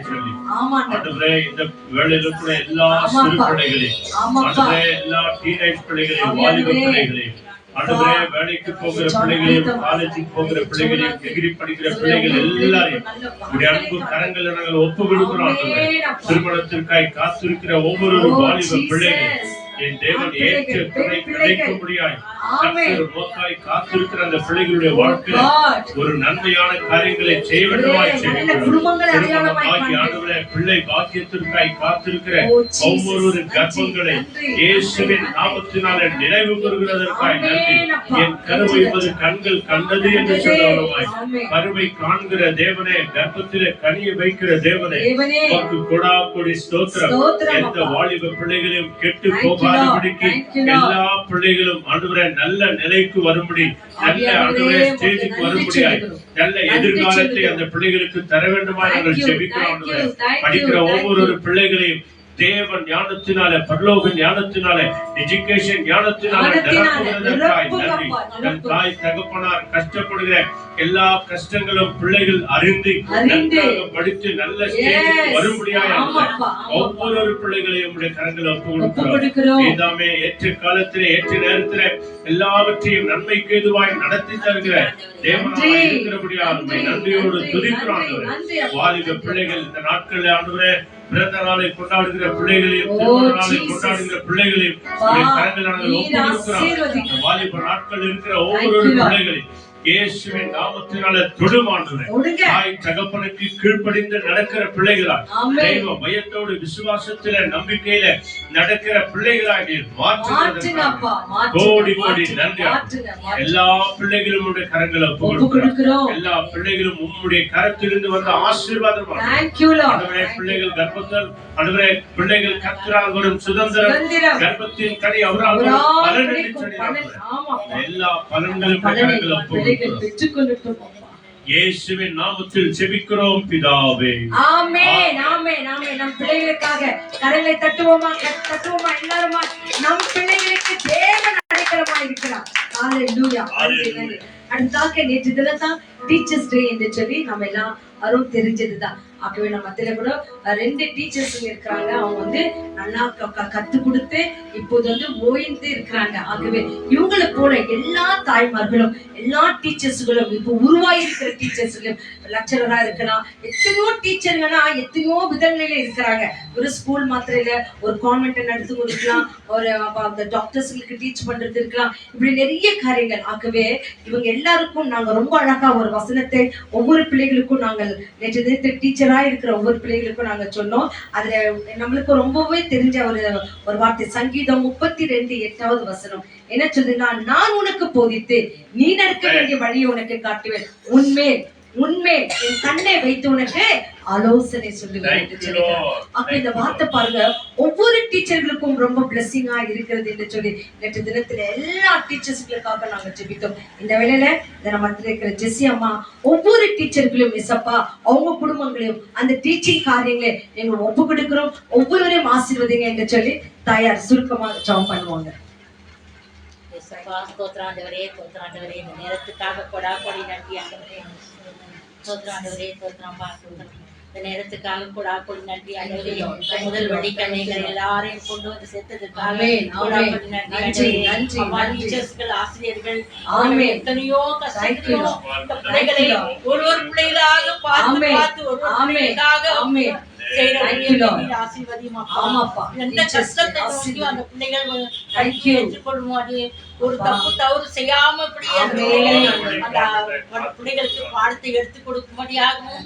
ஆமா ஆண்டவரே, இந்த வேளையில கூட எல்லா சிறு பிள்ளைகளையும் ஆண்டவரே, எல்லா டீனேஜ் பிள்ளைகளையும் வாலிப பிள்ளைகளையும் ஆண்டவரே, வேலைக்கு போகிற பிள்ளைகளையும் காலேஜுக்கு போகிற பிள்ளைகளையும் டிகிரி படிக்கிற பிள்ளைகள் எல்லாரையும் உடைய அன்பு கரங்களை நாங்கள் ஒப்பு கொடுக்கிறோம். திருமணத்திற்காய் காத்திருக்கிற ஒவ்வொரு வாலிப பிள்ளைகள் என் தேவன் ஏற்ற துணை கிடைக்க முடியாது. காத்திருக்கிற அந்த பிள்ளைகளுடைய வாழ்க்கையில ஒரு நன்மையான காரியங்களை செய்ய வேண்டுமாய் பிள்ளை பாக்கியத்திற்காய் காத்திருக்கிற ஒவ்வொரு கர்ப்பங்களை இயேசுவின் நாமத்தினால நினைவு கூறுகிறதற்காய் நன்றி. என் கருவைப்பது கண்கள் கண்டது என்று சொல்லுவாய். கருவை காண்கிற தேவனே, கர்ப்பத்திலே கனியை வைக்கிற தேவனே, கொடா கொடி ஸ்தோத்திரம். எந்த வாலிப பிள்ளைகளையும் கெட்டு போகாதபடிக்கு எல்லா பிள்ளைகளும் ஆண்டவரே நல்ல நிலைக்கு வரும்படி, நல்ல ஆண்டவரே ஸ்டேஜுக்கு வரும்படியாய் நல்ல எதிர்காலத்தை அந்த பிள்ளைகளுக்கு தர வேண்டுமா நாங்கள் ஜெபிக்கிறோம். படிக்கிற ஒவ்வொரு பிள்ளைகளையும் தேவன் ஞானத்தினால, பரலோக ஞானத்தினால, எஜுகேஷன் ஞானத்தினால நிரப்புகிறதற்காய் நன்றி. நம் தாய் தகப்பனார் கஷ்டப்படுகிற எல்லா கஷ்டங்களும் பிள்ளைகள் அறிந்து நன்றாக படித்து நல்ல ஸ்டேஜுக்கு வரும்படியாய் ஒவ்வொரு பிள்ளைகளையும் உடைய கரங்களை ஒப்பு கொடுக்கிறோம். எல்லாமே ஏற்ற காலத்திலே ஏற்ற நேரத்திலே எல்லாவற்றையும் நன்மைக்கு ஏதுவாய் நடத்தி தருகிற தேவனாய் இருக்கிறபடியால் நன்றியோடு துதிக்கிறோம். வாலிப பிள்ளைகள் இந்த நாட்களில் ஆண்டவரே பிறந்த நாளை கொண்டாடுகிற பிள்ளைகளையும் திருமண நாளை கொண்டாடுகிற பிள்ளைகளையும் கரங்கள் நாங்கள் ஒப்பு கொடுக்கிறோம். வாலிப நாட்கள் இருக்கிற ஒவ்வொரு பிள்ளைகளையும் இயேசுவின் நாமத்தினால தொடுமாண்டவரே, தாய் தகப்பனுக்கு கீழ்ப்படிந்து நடக்கிற பிள்ளைகளாய், தெய்வ பயத்தோடு விசுவாசத்தில நம்பிக்கையில நடக்கிற பிள்ளைகளாய் நீர் மாற்றுகிறதற்காக கோடி கோடி நன்றி. எல்லா பிள்ளைகளும் உடைய கரங்களை ஒப்பு கொடுக்கிறோம். எல்லா பிள்ளைகளும் உம்முடைய கரத்திலிருந்து வந்த ஆசீர்வாதம். பிள்ளைகள் கர்ப்பத்தில் ஆண்டவரே, பிள்ளைகள் கர்த்தரால் வரும் சுதந்திரம், கர்ப்பத்தின் கனி அவரால் பலன் என்று சொல்லி எல்லா பலன்களும் கரங்களை ஒப்பு இயேசுவின் நாமத்தில் ஜெபிக்கிறோம் பிதாவே. ஆமென் ஆமென் ஆமென். நம் பிள்ளைகளுக்காக கரங்களை தட்டுவோமா எல்லாருமா? நம் பிள்ளைகளுக்கு தேவன் அடைக்கலமா இருக்கிறார். ஹalleluya. அடுத்தாக நேற்று தினம்தான் டீச்சர்ஸ் டே என்று சொல்லி நம்ம எல்லாம் அரும் தெரிஞ்சதுதான். ஆகவே நம்ம மத்தியில கூட 2 டீச்சர்ஸ் இருக்கிறாங்க. அவங்க வந்து நல்லா கத்து கொடுத்து இப்போது ஓய்ந்து இருக்கிறாங்க. ஆகவே இவங்களை போல எல்லா தாய்மார்களும் எல்லா டீச்சர்ஸ்களும் இப்போ உருவாகி இருக்கிற டீச்சர்ஸ்களும் லெக்சரரா இருக்கலாம், எத்தனையோ டீச்சர்களா எத்தனையோ விதங்களில இருக்கிறாங்க. ஒரு ஸ்கூல் மாத்திரம் இல்ல, ஒரு கான்வென்ட் நடத்தி கொடுக்கலாம், ஒரு அந்த டாக்டர்ஸ்களுக்கு டீச் பண்றது இருக்கலாம், இப்படி நிறைய காரியங்கள். ஆகவே இவங்க எல்லாருக்கும் நாங்க ரொம்ப அழகா ஒரு வசனத்தை ஒவ்வொரு பிள்ளைகளுக்கும் நாங்கள் நேற்று டீச்சரா இருக்கிற ஒவ்வொரு பிள்ளைகளுக்கும் நாங்க சொன்னோம். அதுல நம்மளுக்கு ரொம்பவே தெரிஞ்ச ஒரு வார்த்தை சங்கீதம் 32:8 வசனம் என்ன சொல்லுன்னா, நான் உனக்கு போதித்து நீ நடக்க வேண்டிய வழியை உனக்கு காட்டுவேன், உண்மை என் கண்ணை வைத்து உனக்கு ஆலோசனை சொல்லுவேன். அப்ப இந்த வார்த்தை பாருங்க, ஒவ்வொரு டீச்சர்களுக்கும் ரொம்ப பிளெஸிங்கா இருக்கிறது என்று சொல்லி நேற்று தினத்துல எல்லா டீச்சர்ஸ்களுக்காக நாங்க ஜெபித்தோம். இந்த வேளையில நம்ம இருக்கிற ஜெசி அம்மா ஒவ்வொரு டீச்சர்களும் இசப்பா அவங்க குடும்பங்களையும் அந்த டீச்சிங் காரியங்களை எங்க ஒப்பு கொடுக்கிறோம், ஒவ்வொருவரையும் ஆசீர்வதிங்க என்று சொல்லி தாயார் சுருக்கமா ஜெபம் பண்ணுவாங்க. ஸ்தோத்திராண்டவரே, இந்த நேரத்துக்காக கொடா கொடி நன்றி ஆண்டவரே. ஸ்தோத்திராண்டவரே, ஸ்தோத்திரம். இந்த நேரத்துக்காக கூட நன்றி ஆண்டவரே. முதல் வெள்ளிக்கிழமைகள் எல்லாரையும் கொண்டு வந்து சேர்த்ததுக்காக நன்றி, நன்றி, டீச்சர்ஸ்கள், ஆசிரியர்கள் ஆமென். எத்தனையோ கஷ்டங்களோ இந்த பிள்ளைகளை ஒரு பிள்ளைகளாக பார்த்து பார்த்து ஒரு பிள்ளைகளாக செய்யற ஆசீர்வதியும் அப்பா. எந்த கஷ்டத்தை நோக்கி அந்த பிள்ளைகள் ஏற்றுக்கொள்ளும்போது ஒரு தப்பு தவறு செய்யாம அந்த பிள்ளைகளுக்கு பாடத்தை எடுத்து கொடுக்கும்படியாகவும்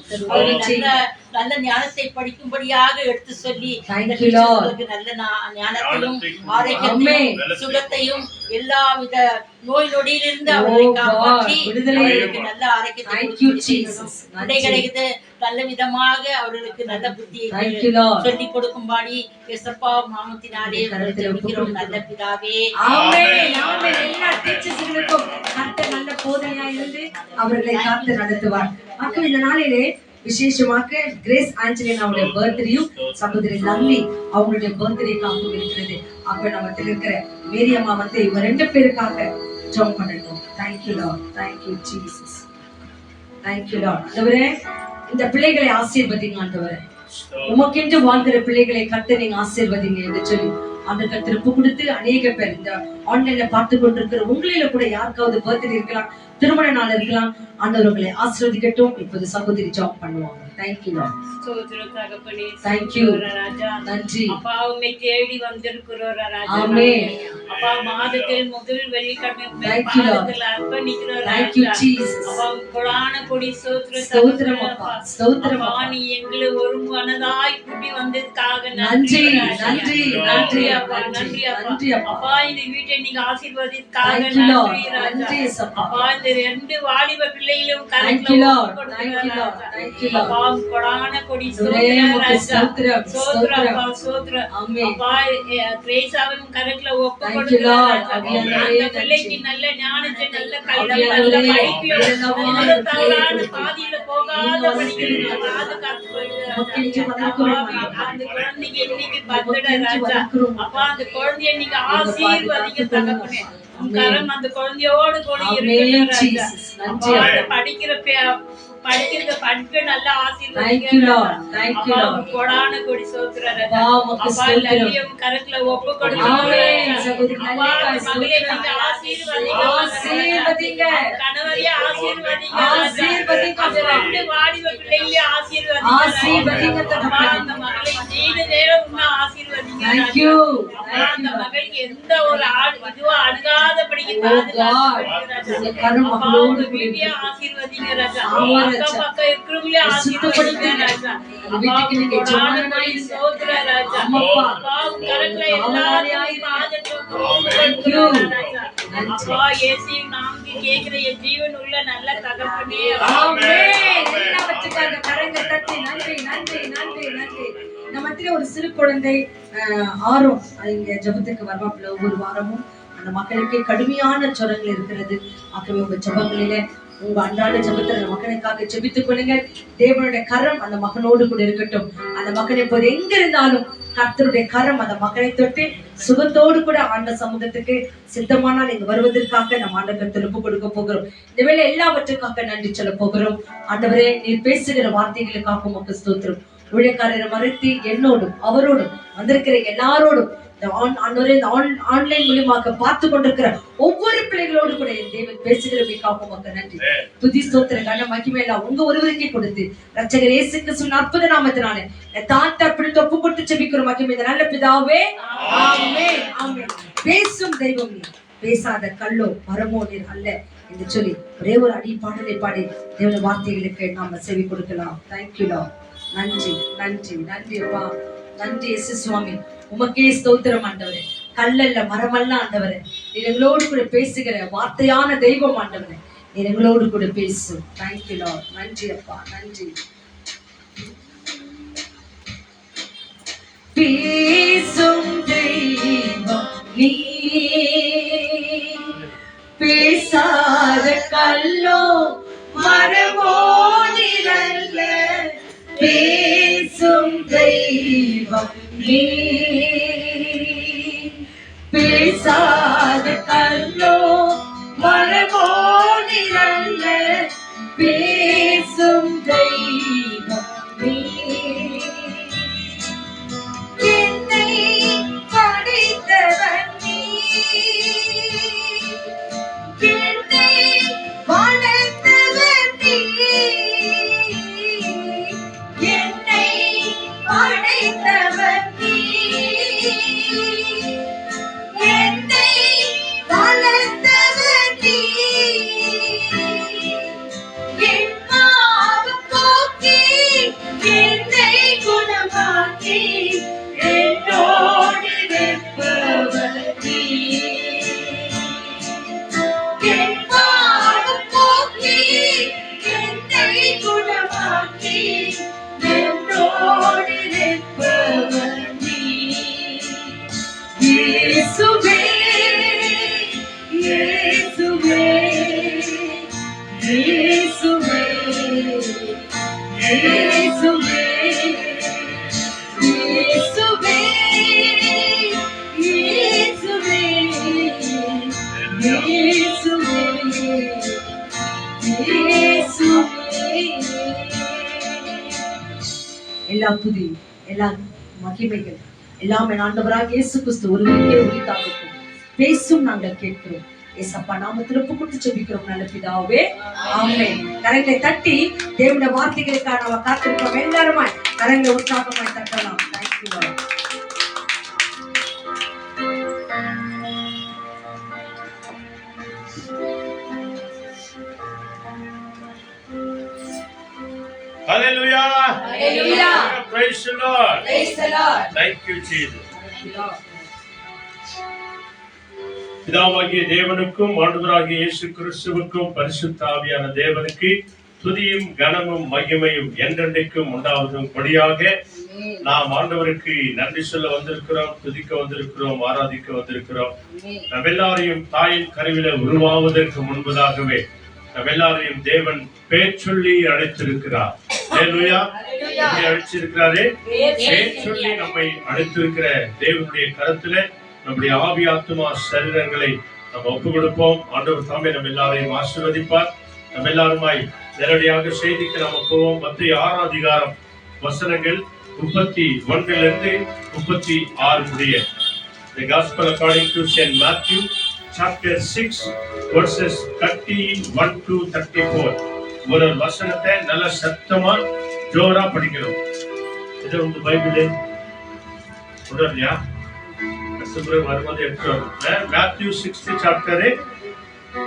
நல்ல ஞானத்தை படிக்கும்படியாக எடுத்து சொல்லி நல்ல ஞானத்தையும் ஆரோக்கியத்தையும் சுகத்தையும் எல்லாவித நோய் நொடியிலிருந்து அவர்களை காப்பாற்றி நல்ல ஆரோக்கியத்தை பிள்ளைகளுக்கு நல்ல விதமாக அவர்களுக்கு நல்ல புத்தியை சொல்லி கொடுக்கும்படி எசப்பா நாமத்தினாலே ஜெபிக்கிறோம் நல்ல பிதாவே. எல்லா டீச்சர்ஸ்களுக்கும் கர்த்தர் நல்ல போதனையா இருந்து அவர்களை காத்து நடத்துவார். அப்ப இந்த நாளிலே விசேஷமாக கிரேஸ் ஆஞ்சலினாவுடைய பர்த்டேயும் சகோதரி லவ்லி அவங்களுடைய பர்த்டே காப்பும் இருக்கிறது. அப்ப நம்ம இருக்கிற மேரியம்மா வந்து இவங்க 2 பேருக்காக ஜெபம் பண்ணணும். Thank you lord, thank you Jesus, thank you Lord. ஆண்டவரே இந்த பிள்ளைகளை ஆசீர்வதிங்க ஆண்டவரே. உமக்கென்று வாழ்கிற பிள்ளைகளை கர்த்தர் நீங்க ஆசீர்வதிங்க என்று சொல்லி அந்த திருப்பு கொடுத்து அநேக பேர் இந்த ஆன்லைன்ல பார்த்து கொண்டிருக்கிற உங்களில கூட யாருக்காவது பர்த்டே இருக்கலாம், திருமண நாள் இருக்கலாம். ஆண்டவர்களை ஆசீர்வதிக்கட்டும். இப்போது சகோதரி ஜாப் பண்ணுவாங்க. Thank you lord. தேங்க்யூ ராஜா. நன்றி அப்பா, உம்மை தேடி வந்திருக்கிறோம் ராஜா. ஆமென். அப்பா, மாதத்தில் முதல் வெள்ளிக்கிழமை தேங்க்யூ லார்ட். அர்ப்பணிக்கிறோம் தேங்க்யூ ராஜா. ஜீசஸ். அப்பா, கொடான கொடி ஸ்தோத்திரம் அப்பா, ஸ்தோத்திரம் அப்பா. நீ எங்களை ஒரு மனதாய் கூட்டி வந்ததுக்காக நன்றி, ராஜா. நன்றி, நன்றி நன்றி அப்பா, நன்றி, நன்றி நன்றி அப்பா. அப்பா. அப்பா, இந்த வீட்டை நீங்க ஆசீர்வதித்ததுக்காக தேங்க்யூ லார்ட். நன்றி ராஜா. நன்றி அப்பா. அப்பா, இந்த 2 வாலிப பிள்ளைகளும் thank you lord, thank you lord, thank you Lord. அப்பா, கொடான கொடி ஸ்தோத்திரம், ஸ்தோத்திரம். ஆமென். அப்பா, கிரேசாவையும் கரெக்ட்ல Thank you, Lord. அந்த பிள்ளைக்கு நல்ல ஞானத்தை, நல்ல கல்வி, நல்ல படிப்பையும் நல்ல தவறான பாதையில போகாத படிக்கிறீங்க பாதுகாத்து அந்த குழந்தைங்க இன்னைக்கு பர்த்டே ராஜா. அப்பா, அந்த குழந்தைய நீங்க ஆசீர்வதிக்க தகப்பனே. உன் கரம் அந்த குழந்தையோடு கூட இருக்கிற ராஜா. அப்பா, அந்த படிக்கிற படிப்பை நல்லா ஆசீர்வதிங்க. அப்பா, கொடான கொடி சோத்திர ராஜா. அப்பா, லல்லியம் கரத்துல ஒப்பு கொடுங்க. அப்பா, மகளே நீங்க ஆசீர்வதிங்க. கணவரையே ஆசீர்வதிங்க. அந்த 2 வாலிப பிள்ளைகளையும் ஆசீர்வதிங்க. அப்பா, அந்த மகளை நீண்ட நேரம் இன்னும் ஆசீர்வதிங்க. அப்பா, அந்த மகளுக்கு எந்த ஒரு இதுவா அணுகாதபடிக்கு அப்பா, உங்க வீட்டையே ஆசீர்வதிங்க ராஜா. அக்கம் பக்கம் இருக்கிறவங்களே ஆசீர்வதிங்க ராஜா. அப்பா, கொடான கொடி சோத்திர ராஜா. அப்பா, உங்க கரத்துல எல்லாரையும் பாதத்துக்கு ராஜா. அப்பா, இயேசுவின் நாமத்தில் கேட்கிற என் ஜீவன் உள்ள நல்ல தகப்பனே. ஆமென். எல்லாவற்றுக்காக கரங்கள் தட்டி நன்றி, நன்றி, நன்றி, நன்றி. நம்ம மத்தியில ஒரு சிறு குழந்தை ஆரோன் இங்க ஜெபத்துக்கு வருவாப்புல ஒவ்வொரு வாரமும். அந்த மக்களுக்கு கடுமையான ஜுரங்கள் இருக்கிறது. ஆகவே உங்க ஜெபங்களிலே உங்க அன்றாட ஜெபத்துல அந்த மக்களுக்காக ஜெபித்துக் கொள்ளுங்க. தேவனுடைய கரம் அந்த மகனோடு கூட இருக்கட்டும். அந்த மகன் இப்போது எங்க இருந்தாலும் கர்த்தருடைய கரம் அந்த மகனை தொட்டு சுகத்தோடு கூட ஆண்ட சமூகத்துக்கு சித்தமானால் நீங்க வருவதற்காக நம்ம ஆண்டவர் திருப்பு கொடுக்க போகிறோம். இந்த வேளை எல்லாவற்றுக்காக நன்றி சொல்ல போகிறோம். ஆண்டவரே, நீர் பேசுகிற வார்த்தைகளுக்காக உமக்கு ஸ்தோத்திரம். ஊழியக்காரரை மறைத்து என்னோடும் அவரோடும் வந்திருக்கிற எல்லாரோடும் ஆன்லைன் மூலமாக பார்த்து கொண்டிருக்கிற ஒவ்வொரு பிள்ளைகளோடு கூட என் தேவன் பேசுகிறவைக்காக உமக்கு நன்றி. துதி ஸ்தோத்திர கன மகிமை எல்லாம் உங்க ஒருவருக்கே கொடுத்து ரட்சகர் இயேசு கிறிஸ்துவின் அற்புத நாமத்தினாலே தாத்தா அப்படி ஒப்பு கொடுத்து ஜெபிக்கிறோம். மகிமை இந்த நல்ல பிதாவே. ஆமென், ஆமென். பேசும் தெய்வம் நீ, பேசாத கல்லோ மரமோ நீர் அல்ல என்று சொல்லி ஒரே ஒரு அடி பாடலை பாடி தேவனுடைய வார்த்தைகளுக்கு நாம செவி கொடுக்கலாம். Thank you Lord. நன்றி, நன்றி, நன்றி அப்பா. நன்றி இயேசு சுவாமி. உமக்கே ஸ்தோத்திரம் ஆண்டவரே. கல்லல்ல மரமல்ல ஆண்டவரே. நீர் எங்களோடு கூட பேசுகிற வார்த்தையான தெய்வம் ஆண்டவரே. நீர் எங்களோடு கூட பேசு. Thank you Lord. நன்றி அப்பா, நன்றி. பேசும் தெய்வம் நீ, பேசாத கல்லோ மரமோ நிழல்ல. பேசும் தெய்வம் நீ, பேசாத கல்லோ மரமோ நிழல்ல. பேசும் தெய்வம் நீ. இயேசுவே இயேசுவே இயேசுவே இயேசுவே இயேசுவே. எல்லா துதி எல்லா மகிமைகள் எல்லாமே ஆண்டவராக இயேசு கிறிஸ்து ஒருவருக்கே உரித்தாகட்டும். பேசும் நாங்கள் கேட்கிறோம். ஏசப்பா நாமத்தில் ஒப்பு கொடுத்து ஜெபிக்கிறோம் நல்ல பிதாவே, ஆமென். கரங்களை தட்டி தேவனுடைய வார்த்தைகளுக்காக நாம காத்திருக்கோம். எல்லாருமா கரங்களை உற்சாகமாய் தட்டலாம். Thank you Lord. Hallelujah. Hallelujah. Praise the Lord. Praise the Lord. Thank you, Jesus. பிதாவாகிய தேவனுக்கும் ஆண்டவராகிய இயேசு கிறிஸ்துவுக்கும் பரிசுத்த ஆவியான தேவனுக்கு துதியும் கனமும் மகிமையும் என்றென்றைக்கும் உண்டாவதும் படியாக நாம் ஆண்டவருக்கு நன்றி சொல்ல வந்திருக்கிறோம், துதிக்க வந்திருக்கிறோம், ஆராதிக்க வந்திருக்கிறோம். நம் எல்லாரையும் தாயின் கருவில உருவாவதற்கு முன்பதாகவே நம் எல்லாரையும் தேவன் பேர் சொல்லி அழைத்திருக்கிறார். அழைச்சிருக்கிறாரே, பேர் சொல்லி நம்மை அழைத்திருக்கிற தேவனுடைய கருத்துல நம்முடைய ஆவி ஆத்துமா சரீரங்களை நம்ம ஒப்பு கொடுப்போம். ஆண்டவர் தாமே நம்ம எல்லாரையும் ஆசீர்வதிப்பார். நம்ம எல்லாருமாய் நேரடியாக செய்திக்கு நம்ம போவோம். மத்திய 6 அதிகாரம் வசனங்கள் 31 36 முடிய. The Gospel according to Saint Matthew chapter 6 verses 31 to 34. ஒரு வசனத்தை நல்ல சத்தமா ஜோரா படிக்கணும். இது உங்க பைபிளே உடலையா வருவது எடுத்து Matthew 6th chapter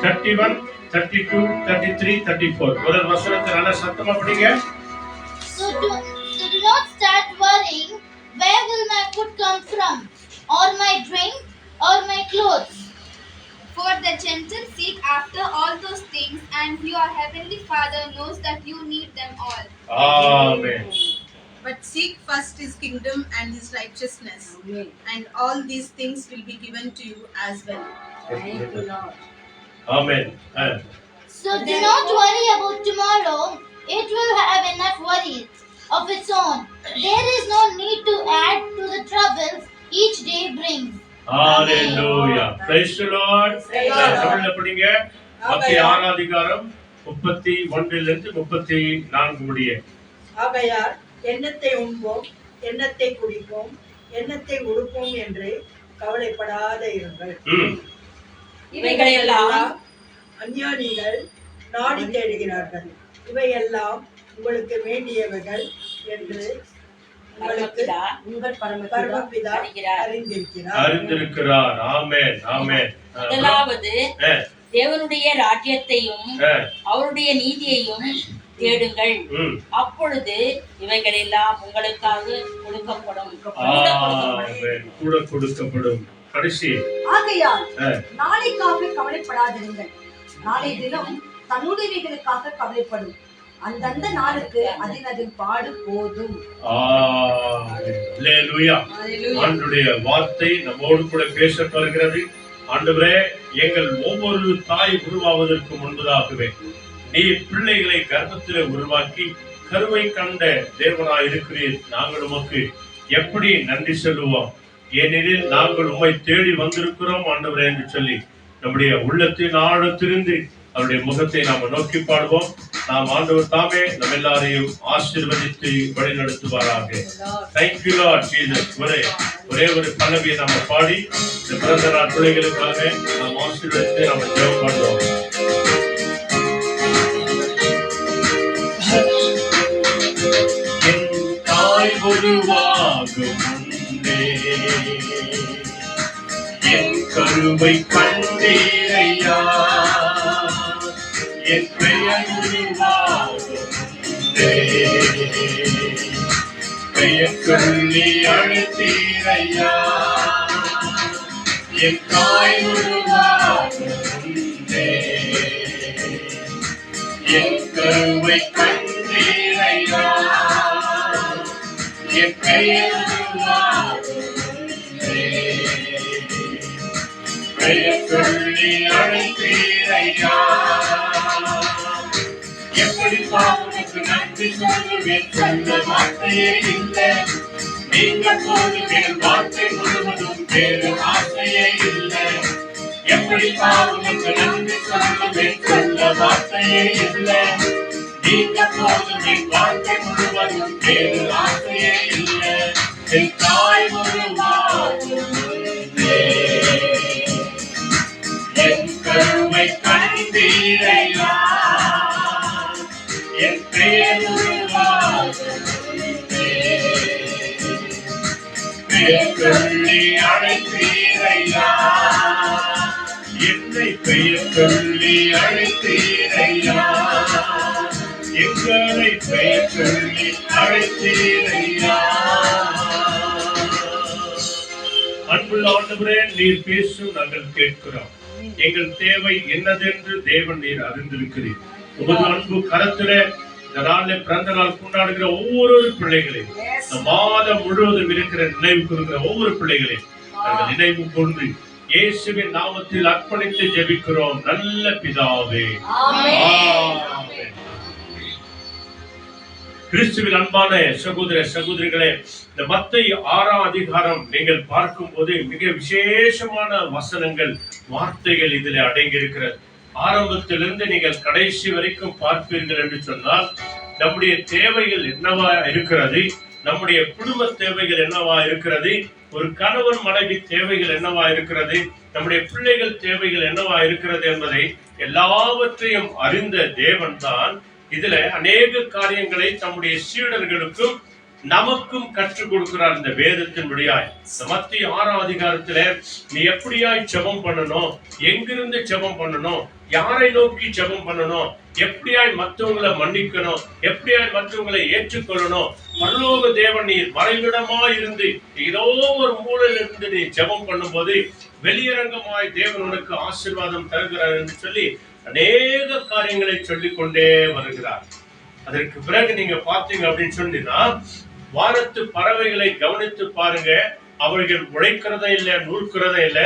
31, 32, 33, 34. ஒரு வசனத்தை நல்ல சத்தமா படிங்க. So do not start worrying, where will my food come from, or my drink, or my clothes? For the Gentiles seek after all those things, and your heavenly Father knows that you need them all. Amen. But seek first his kingdom and his righteousness, and all these things will be given to you as well. Thank you Lord. Amen. So do not worry about tomorrow, it will have enough worries of its own. There is no need to add to the troubles each day brings. Hallelujah. Praise the Lord. தமிழ்ல படிங்க. மத்திய 6 அதிகாரம் 31 34 முடிய. ஆகையால் எண்ணத்தை உண்போம், எண்ணத்தை குடிப்போம், எண்ணத்தை உடுப்போம் என்று கவலைப்படாத இருங்கள். இவைகளெல்லாம் அஞ்ஞானிகள் நாடி தேடுகிறார்கள். இவையெல்லாம் உங்களுக்கு வேண்டியவைகள் என்று உங்கள் பரமபிதா அறிந்திருக்கிறார். ஆமென். ஆமென். முதலாவது தேவனுடைய ராஜ்யத்தையும் அவருடைய நீதியையும் தேடுங்கள், அப்பொழுது இவைகள் எல்லாம் உங்களுக்காக கொடுக்கப்படும். கூட கொடுக்கப்படும். கடைசி ஆகையால் நாளைக்காக கவலைப்படாதிருங்கள், நாளை தினம் தன்னுடையவைகளுக்காக கவலைப்படும். அந்தந்த நாளுக்கு அதின் பாடு போதும். அல்லேலூயா. ஆண்டவருடைய வார்த்தை நம்மோடு கூட பேசப்படுகிறது. ஆண்டவரே, எங்கள் ஒவ்வொரு தாய் உருவாவதற்கு முன்பதாகவே நீ பிள்ளைகளை கர்ப்பத்திலே உருவாக்கி கருவை கண்ட தேவனாய் இருக்கிறீர். நாங்கள் உமக்கு எப்படி நன்றி சொல்லுவோம்? ஏனெனில் நாங்கள் உம்மை தேடி வந்திருக்கிறோம் ஆண்டவரே என்று சொல்லி நம்முடைய உள்ளத்தின் ஆழத்திலிருந்து அவருடைய முகத்தை நாம நோக்கி பாடுவோம். நாம் ஆண்டவர் தாமே நம்ம எல்லாரையும் ஆசீர்வதித்து வழிநடத்துவாராக. Thank you Lord Jesus. ஒரே ஒரு பல்லவியை நாம பாடி இந்த பிறந்த நாள் பிள்ளைகளுக்காக நாம் ஆசீர்வதித்து நாம ஜெபம் பண்ணுவோம். உருவாகும் முன்னே என் கருவை கண்டீரையா, என் பெயர் உருவாகும் முன்னே பெயர் சொல்லி அழைத்தீரையா, என் தாய் உருவாகும் முன்னே என் கருவை கண்டீரையா, என் பெயர் பெயர் சொல்லி அழைத்தீரையா, எப்படி பாவனுக்கு நன்றி நன்றி சொல்லுவேன், சொல்ல வார்த்தையே இல்லை. நீங்க போதும் என் வாழ்க்கை முழுவதும் வேறு ஆசையே இல்லை. எப்படி பாவங்களுக்கு நன்றி சொல்லுவேன், சொல்ல வார்த்தையே இல்லை. நீங்க போதும் என் வாழ்க்கை முழுவதும் வேறு ஆசையே இல்லை. என் தாய் உருவாகுமே, என் கருவை கண்டீரையா, என் பெயர் உருவாகுமே, பெயர் சொல்லி அழைத்தீரையா, என்னை பெயர் சொல்லி அழைத்தீரையா, எங்களை பெயர் சொல்லி அழைத்தீரையா. அன்புள்ள ஆண்டவரே, நீர் பேசும் நாங்கள் கேட்கிறோம். எங்கள் தேவை என்னதென்று தேவன் நீர் அறிந்திருக்கிறீர். உமது அன்பு கரத்திலே இந்த நாளில் பிறந்த நாள் கொண்டாடுகிற ஒவ்வொரு பிள்ளைகளையும், இந்த மாதம் முழுவதும் இருக்கிற நினைவு கூறுகிற ஒவ்வொரு பிள்ளைகளையும் நாங்கள் நினைவு கொண்டு இயேசுவின் நாமத்தில் அர்ப்பணித்து ஜெபிக்கிறோம் நல்ல பிதாவே, ஆமென். கிறிஸ்துவின் அன்பான சகோதர சகோதரிகளே, இந்த மத்தேயு 6ஆம் அதிகாரம் நீங்கள் பார்க்கும் போது மிக விசேஷமான வசனங்கள், வார்த்தைகள் இதில் அடங்கி இருக்கிறது. ஆரம்பத்திலிருந்து நீங்கள் கடைசி வரைக்கும் பார்ப்பீர்கள் என்று சொன்னால், நம்முடைய தேவைகள் என்னவா இருக்கிறது, நம்முடைய குடும்ப தேவைகள் என்னவா இருக்கிறது, ஒரு கணவன் மனைவி தேவைகள் என்னவா இருக்கிறது, நம்முடைய பிள்ளைகள் தேவைகள் என்னவா இருக்கிறது என்பதை எல்லாவற்றையும் அறிந்த தேவன் தான் இதுல அநேக காரியங்களை தம்முடைய சீடர்களுக்கும் நமக்கும் கற்றுக் கொடுக்கிறார். இந்த வேதத்தின் வழியாய் மத்தேயு 6ஆம் அதிகாரத்துல நீ எப்படியாய் ஜெபம் பண்ணணும், எங்கிருந்து ஜெபம் பண்ணணும், யாரை நோக்கி ஜெபம் பண்ணணும், எப்படியாய் மற்றவங்களை மன்னிக்கணும், எப்படியாய் மற்றவங்களை ஏற்றுக்கொள்ளணும், பரலோக தேவன் நீர் மறைவிடமா இருந்து ஏதோ ஒரு மூலையில் இருந்து நீ ஜெபம் பண்ணும் போது வெளியரங்கமாய் தேவன் உனக்கு ஆசீர்வாதம் தருகிறார் என்று சொல்லி அநேக காரியங்களை சொல்லிக் கொண்டே வருகிறார். அதற்கு பிறகு நீங்க பாத்தீங்க அப்படின்னு சொன்னீங்கன்னா, வானத்து பறவைகளை கவனித்து பாருங்க, அவர்கள் உழைக்கிறதா இல்ல, நூற்கிறதா இல்ல,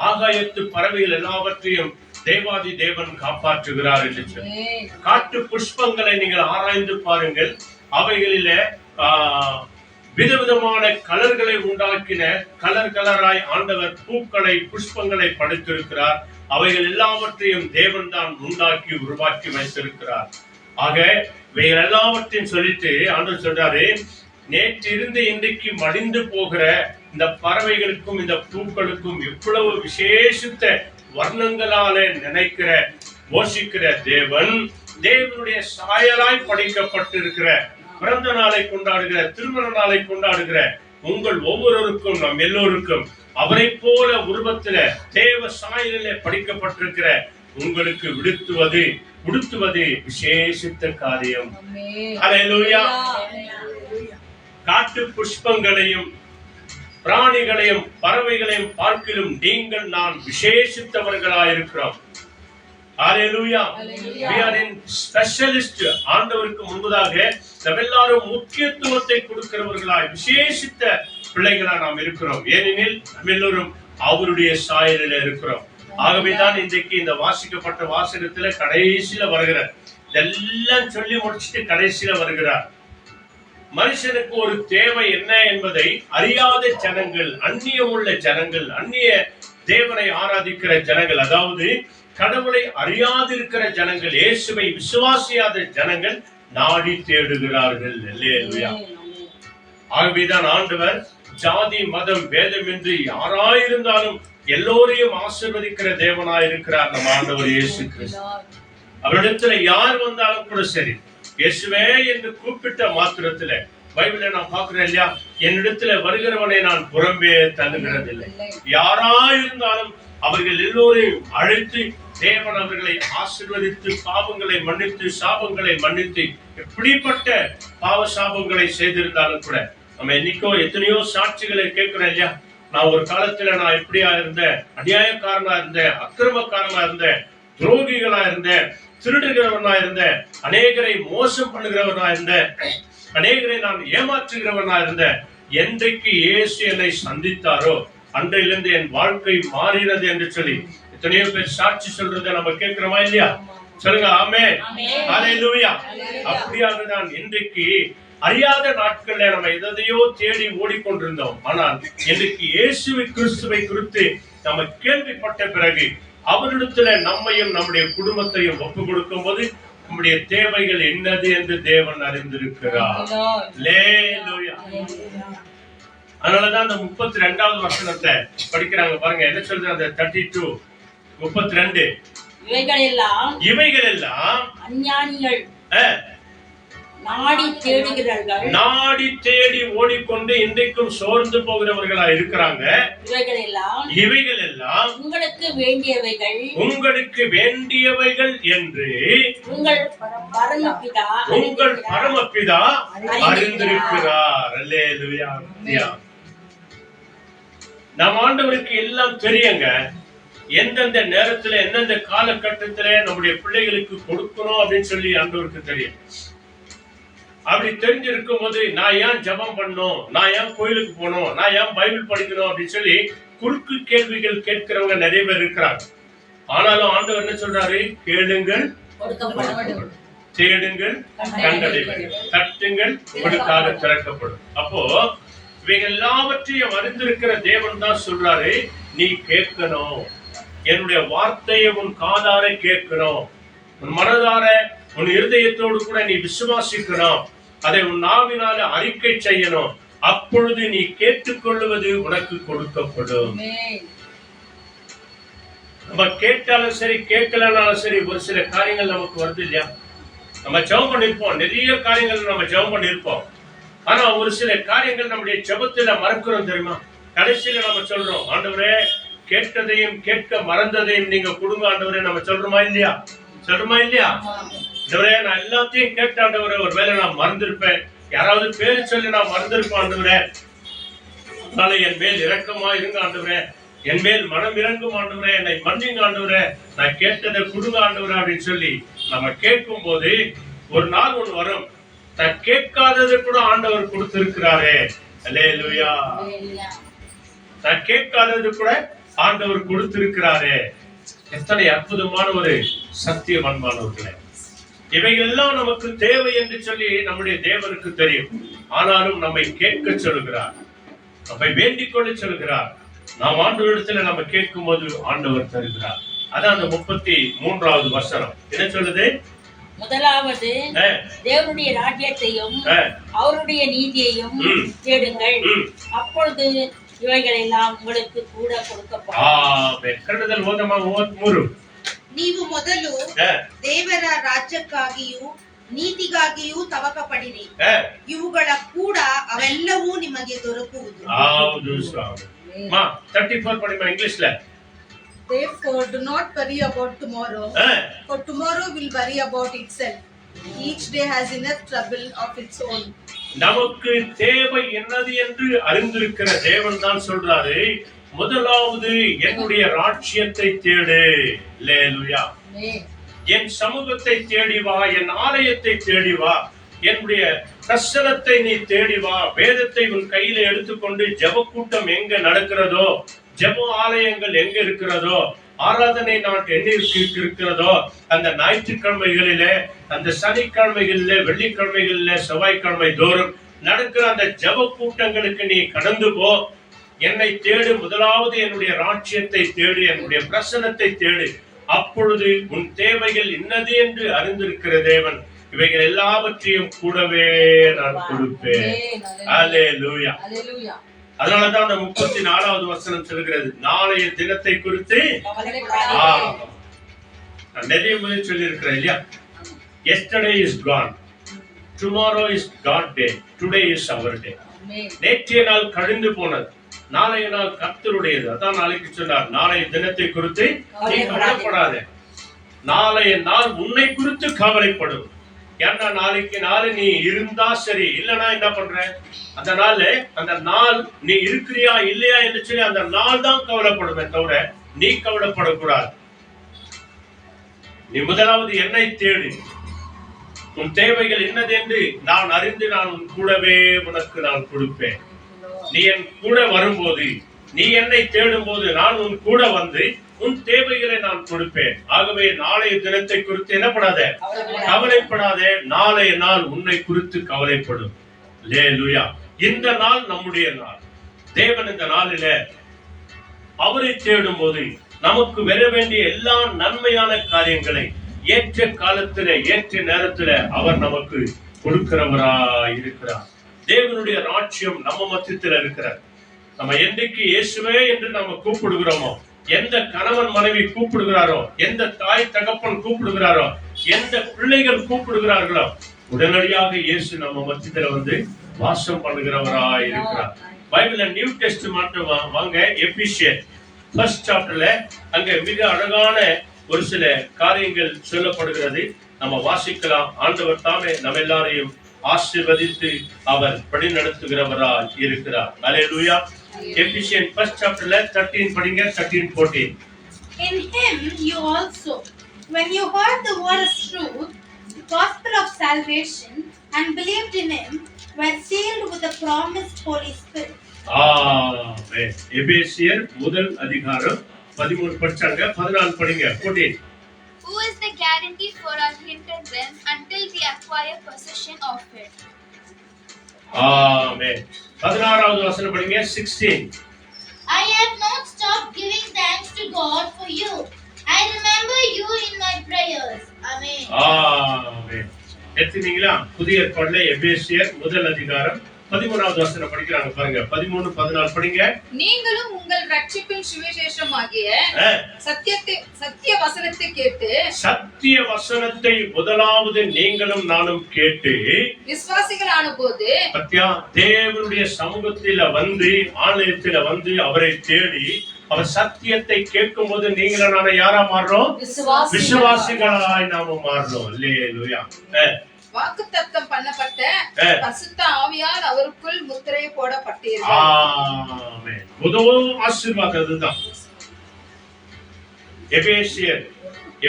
ஆகாயத்து பறவைகள் எல்லாவற்றையும் தேவாதி தேவன் காப்பாற்றுகிறார் என்று சொல்லி, காட்டு புஷ்பங்களை நீங்கள் ஆராய்ந்து பாருங்கள், அவைகளில விதவிதமான கலர்களை உண்டாக்கின கலர் கலராய் ஆண்டவர் பூக்களை புஷ்பங்களை படைத்திருக்கிறார். அவைகள் எல்லாவற்றையும் தேவன் தான் உண்டாக்கி உருவாக்கி வைத்திருக்கிறார். ஆக இவைகள் எல்லாவற்றையும் சொல்லிட்டு ஆண்டவர் சொல்றாரு, நேற்றிருந்து இன்றைக்கு மடிந்து போகிற இந்த பறவைகளுக்கும் இந்த பூக்களுக்கும் எவ்வளவு விசேஷித்த வர்ணங்களால நினைக்கிற போஷிக்கிற தேவன், தேவனுடைய சாயலாய் படைக்கப்பட்டிருக்கிற, பிறந்த நாளை கொண்டாடுகிற, திருமண நாளை கொண்டாடுகிற உங்கள் ஒவ்வொருவருக்கும், நம் எல்லோருக்கும் அவரை போல உருவத்தில தேவ சாயலிலே படைக்கப்பட்டிருக்கிற உங்களுக்கு உடுத்துவது விசேஷித்த காரியம். ஹல்லேலூயா. காட்டு புஷ்பங்களையும் பிராணிகளையும் பறவைகளையும் பார்க்கிலும் நீங்கள் நான் விசேஷித்தவர்களாயிருக்கிறோம். ஹல்லேலூயா. We are in specialist. ஆண்டவருக்கு முன்பதாக நாம் எல்லாரும் முக்கியத்துவத்தை கொடுக்கிறவர்களாய் விசேஷித்த பிள்ளைகளாய் நாம் இருக்கிறோம். ஏனெனில் நாம் எல்லோரும் அவருடைய சாயலில் இருக்கிறோம். ஆகவேதான் இன்றைக்கு இந்த வாசிக்கப்பட்ட வாசகத்துல கடைசியில வருகிறார். இதெல்லாம் சொல்லி முடிச்சுட்டு கடைசியில வருகிறார். மனுஷனுக்கு ஒரு தேவை என்ன என்பதை அறியாத ஜனங்கள், அந்நியம் உள்ள ஜனங்கள், அந்நிய தேவனை ஆராதிக்கிற ஜனங்கள், அதாவது கடவுளை அறியாதிருக்கிற ஜனங்கள், இயேசுவை விசுவாசியாத ஜனங்கள் நாடி தேடுகிறார்கள். அல்லேலூயா. ஆகவேதான் ஆண்டவர் ஜாதி மதம் பேதமின்றி யாராயிருந்தாலும் எல்லோரையும் ஆசீர்வதிக்கிற தேவனாயிருக்கிறார் நம் ஆண்டவர் இயேசு கிறிஸ்து. அவரிடத்துல யார் வந்தாலும் கூட சரி, இயேசுவே என்று கூப்பிட்ட மாத்திரத்துல, பைபிளை நான் பார்க்கிறேன் இல்லையா, என்னிடத்துல வருகிறவனை நான் புறம்பே தள்ளுகிறதில்லை. யாராயிருந்தாலும் அவர்கள் எல்லோரையும் அழைத்து தேவன் அவர்களை ஆசீர்வதித்து பாவங்களை மன்னித்து சாபங்களை மன்னித்து, எப்படிப்பட்ட பாவ சாபங்களை செய்திருந்தாலும் கூட, நம்ம என்னைக்கோ எத்தனையோ சாட்சிகளை கேட்கிறோம் இல்லையா, நான் ஒரு காலத்துல நான் எப்படியா இருந்தேன், அநியாயக்காரனா இருந்தேன், அக்கிரமக்காரனா இருந்தேன், துரோகிகளா இருந்தேன், திருடுகிறவனா இருந்தேன், அநேகரை மோசம் பண்ணுகிறவனா இருந்தேன், அநேகரை நான் ஏமாற்றுகிறவனா இருந்தேன். என்றைக்கு இயேசு என்னை சந்தித்தாரோ அன்றையிலிருந்து என் வாழ்க்கை மாறினது என்று சொல்லி எத்தனையோ பேர் சாட்சி சொல்றதை நம்ம கேட்கிறோமா இல்லையா? சொல்லுங்க ஆமென். ஹalleluya. அப்படியாக தான் இன்றைக்கு அறியாத நாட்கள்ல நம்ம எதையோ தேடி ஓடிக்கொண்டிருந்தோம். ஆனால் இன்றைக்கு இயேசுவை கிறிஸ்துவை குறித்து நம்ம கேள்விப்பட்ட பிறகு அவரிடத்துல நம்மையும் நம்முடைய குடும்பத்தையும் ஒப்பு கொடுக்கும் போது நம்முடைய தேவைகள் என்னது என்று தேவன் அறிந்திருக்கிறார். ஹalleluya. அதனாலதான் அந்த 32வது வசனத்தை படிக்கிறாங்க பாருங்க. என்ன சொல்றது? அந்த 32 32 இவைகளெல்லாம் அஞ்ஞானிகள் நாடி தேடுகிறார்கள், நாடி தேடி ஓடிக்கொண்டு இன்றைக்கும் சோர்ந்து போகிறவர்களா இருக்கிறாங்க. இவைகள் எல்லாம் உங்களுக்கு வேண்டியவைகள், உங்களுக்கு வேண்டியவைகள் என்று உங்கள் பரமபிதா அறிந்திருக்கிறார். அல்லேலூயா. நம் ஆண்டவருக்கு எல்லாம் தெரியுங்க. எந்தெந்த நேரத்துல எந்தெந்த காலகட்டத்துல நம்முடைய பிள்ளைகளுக்கு கொடுக்கணும் அப்படின்னு சொல்லி ஆண்டவருக்கு தெரியும். அப்படி தெரிஞ்சிருக்கும் போது நான் ஏன் ஜெபம் பண்ணணும், நான் ஏன் கோயிலுக்கு போகணும், நான் ஏன் பைபிள் படிக்கணும் அப்படின்னு சொல்லி குறுக்கு கேள்விகள் கேட்கிறவங்க நிறைய பேர் இருக்கிறாங்க. ஆனாலும் ஆண்டவர் என்ன சொல்றாரு? கேளுங்கள், தேடுங்கள், கண்டடைவீர்கள், தட்டுங்கள், உங்களுக்காக திறக்கப்படும். அப்போ இவைகள் எல்லாவற்றையும் அறிந்திருக்கிற தேவன் தான் சொல்றாரு, நீ கேட்கணும், என்னுடைய வார்த்தையை உன் காதார கேட்கணும், உன் மனதார உன் இருதயத்தோடு கூட நீ விசுவாசிக்கணும், அதை உன் நாவினால அறிக்கை செய்யணும். அப்பொழுது நீ கேட்டுக்கொள்வது உனக்கு கொடுக்கப்படும். நம்ம கேட்டாலும் சரி கேட்கலனாலும் சரி ஒரு சில காரியங்கள் நமக்கு வருது இல்லையா? நம்ம ஜெபம் பண்ணிருப்போம், நிறைய காரியங்கள் நம்ம ஜெபம் பண்ணிருப்போம். ஆனா ஒரு சில காரியங்கள் நம்முடைய ஜெபத்துல மறக்கிறோம் தெரியுமா? கடைசியில நம்ம சொல்றோம், ஆண்டவரே கேட்டதையும் கேட்க மறந்ததையும் நீங்க கொடுங்க ஆண்டவரே. நம்ம சொல்றோமா இல்லையா? சொல்றோமா இல்லையா? ஆண்டவரே நான் எல்லாத்தையும் கேட்ட ஆண்டவரே, ஒரு வேளை நான் மறந்திருப்பேன், யாராவது பேரு சொல்லி நான் மறந்திருப்பேன் ஆண்டவரே, அதனால என் மேல் இரக்கமா இருங்க ஆண்டவரே, என் மேல் மனம் இறங்கும் ஆண்டவரே, என்னை மன்னிங்க ஆண்டவரே, நான் கேட்டதை கொடுங்க ஆண்டவரே அப்படின்னு சொல்லி நம்ம கேட்கும் போது ஒரு நாள் ஒன்று வரும், நான் கேட்காதது கூட ஆண்டவர் கொடுத்திருக்கிறாரே. அல்லேலூயா. நான் கேட்காதது கூட ஆண்டவர் கொடுத்திருக்கிறாரே. எத்தனை அற்புதமான ஒரு சத்தியம் அன்பானவர்களே. இவைகள் எல்லாம் நமக்கு தேவை என்று சொல்லி நம்முடைய தேவனுக்கு தெரியும். ஆனாலும் நம்மை கேட்க சொல்கிறார், நம்மை வேண்டிக் கொள்ள சொல்கிறார். நாம் ஆண்டவரிடத்துல நம்ம கேட்கும் போது ஆண்டவர் தருகிறார். அதான் அந்த 33வது வசனம் என்ன சொல்லுது? முதலாவது தேவனுடைய ராஜ்யத்தையும் அவருடைய நீதியையும் தேடுங்கள், அப்பொழுது ಇವೆಗಳೆಲ್ಲ உங்களுக்கு ಕೂಡ ಕೊಡಕಪ್ಪடும். ಕನ್ನಡದಲ್ಲಿ ಓದಮ್ಮ 33. ನೀವು ಮೊದಲು ದೇವರ ರಾಜ್ಯಕ್ಕಾಗಿಯೂ ನೀತಿಗಾಗಿಯೂ ತವಕ ಪಡಿರಿ, ಇವುಗಳ ಕೂಡ ಅವೆಲ್ಲವೂ ನಿಮಗೆ ದೊರಕುವುದು. ಹೌದು ಸ್ವಾಮಿ. ಮಾ 34 ಪಡಿಮ ಇಂಗ್ಲಿಷ್ ல. Therefore do not worry about tomorrow, for tomorrow will worry about itself. Each day has enough trouble of its own. நமக்கு தேவை என்னது என்று அறிந்திருக்கிற தேவன் தான் சொல்றாரு, முதலாவது என்னுடைய ராஜ்யத்தை தேடு. அல்லேலூயா. என் சமூகத்தை தேடி வா, என் ஆலயத்தை தேடி வா, என்னுடைய பிரசனத்தை நீ தேடி வா. வேதத்தை உன் கையில எடுத்துக்கொண்டு ஜெப கூட்டம் எங்க நடக்கிறதோ, ஜெப ஆலயங்கள் எங்க இருக்கிறதோ, ஆராதனை நாட்டு என்ன இருக்கிறதோ, அந்த ஞாயிற்றுக்கிழமைகளிலே, அந்த சனிக்கிழமைகளிலே, வெள்ளிக்கிழமைகளிலே, செவ்வாய்க்கிழமை தோறும் நடக்கிற அந்த ஜெப கூட்டங்களுக்கு நீ கடந்து போ. என்னை தேடு, முதலாவது என்னுடைய ராஜ்யத்தை தேடு, என்னுடைய பிரசனத்தை தேடு. அப்பொழுது உன் தேவைகள் என்னது என்று அறிந்திருக்கிற தேவன் இவைகள் எல்லாவற்றையும் கூடவே நான் கொடுப்பேன். அல்லேலூயா. அதனாலதான் அந்த 34வது வசனம் சொல்கிறது, நாளைய தினத்தை குறித்து நிறைய முறை சொல்லி இருக்கிறேன் இல்லையா? Yesterday is gone, tomorrow is God day, today is our day. நேற்றைய நாள் கழிந்து போனது, நாளைய நாள் கர்த்தருடையது. அதான் நாளைக்கு சொன்னார், நாளைய தினத்தை குறித்து நீ கவலைப்படாதே, நாளைய நாள் உன்னை குறித்து கவலைப்படும். ஏன்னா நாளைக்கு நாள் நீ இருந்தா சரி, இல்லைன்னா என்ன பண்ற, அந்த நாள் நீ இருக்கிறியா இல்லையா என்று சொல்லி அந்த நாள் தான் கவலைப்படுமே தவிர நீ கவலைப்படக்கூடாது. நீ முதலாவது என்னை தேடு, உன் தேவைகள் என்னது என்று நான் அறிந்து நான் உன் கூடவே உனக்கு நான் கொடுப்பேன். நீ என் கூட வரும்போது, நீ என்னை தேடும் போது நான் உன் கூட வந்து உன் தேவைகளை நான் கொடுப்பேன். ஆகவே நாளைய தினத்தை குறித்து என்ன பண்ணாதே, கவலைப்படாதே. நாளைய நாள் உன்னை குறித்து கவலைப்படும். அல்லேலூயா. இந்த நாள் நம்முடைய நாள். தேவன் இந்த நாளில அவரை தேடும் போது நமக்கு வர வேண்டிய எல்லா நன்மையான காரியங்களை ஏற்ற காலத்துல ஏற்ற நேரத்துல அவர் நமக்கு கொடுக்கிறவராய் இருக்கிறார். தேவனுடைய ராஜ்யம் நம்ம மத்தியத்துல இருக்கிறார். நம்ம என்றைக்கு இயேசுவே என்று நம்ம கூப்பிடுகிறோமோ, எந்த கணவன் மனைவி கூப்பிடுகிறாரோ, எந்த தாய் தகப்பன் கூப்பிடுகிறாரோ, எந்த பிள்ளைகள் கூப்பிடுகிறார்களோ, உடனடியாக இயேசு நம்ம மத்தியத்துல வந்து வாசம் பண்ணுகிறவராய் இருக்கிறார். பைபிள்ல நியூ டெஸ்டமென்ட் வாங்க, எபிசியன் ஃபர்ஸ்ட் சாப்டர்ல அங்க மிக அழகான ஒரு சில காரியங்கள் சொல்லப்படுகிறது. நம்ம வாசிக்கலாம். ஆண்டவர் தாமே நம்ம எல்லாரையும் ஆசீர்வதித்து அவர் வழி நடத்துகிறவராய் இருக்கிறார். அல்லேலூயா. எபிசியன் ஃபர்ஸ்ட் சாப்டர்ல 13 படிங்க, 13-14. In him you also, when you heard the word of truth, the gospel of salvation, and believed in him, were sealed with the promised Holy Spirit. ஆமென். எபேசியர் முதல் அதிகாரம் 13 படிச்சாங்க. 14 படிங்க, 14. Who is the guarantee for our inheritance until we acquire possession of it? ஆமென். 16வது வசனம் படிங்க, 16. I have not stopped giving thanks to God for you. I remember you in my prayers. Amen. ஆமென். எடுத்தீங்களா? புதிய ஏற்பாடுல எபேசியர் முதல் அதிகாரம் 13வது வசனம் படிக்கிறாங்க பாருங்க. 13, 14 படிங்க. நீங்களும் உங்கள் ரட்சிப்பின் சுவிசேஷமாகிய சத்திய வசனத்தை கேட்டு, சத்திய வசனத்தை முதலாவது நீங்களும் நானும் கேட்டு விசுவாசிகளான போது, பத்தியா தேவனுடைய சமூகத்தில வந்து, ஆலயத்தில வந்து அவரை தேடி அவர் சத்தியத்தை கேட்கும் போது நீங்களும் நானும் யாரா மாறுறோம்? விசுவாசிகளாய் நாம மாறுறோம். அல்லேலூயா. வாக்குத்தத்தம் பண்ணப்பட்ட பரிசுத்த ஆவியார் அவருக்குள் முத்திரை போடப்பட்டீர்கள். ஆமென். முதல் ஆசீர்வாதம் அதுதான்.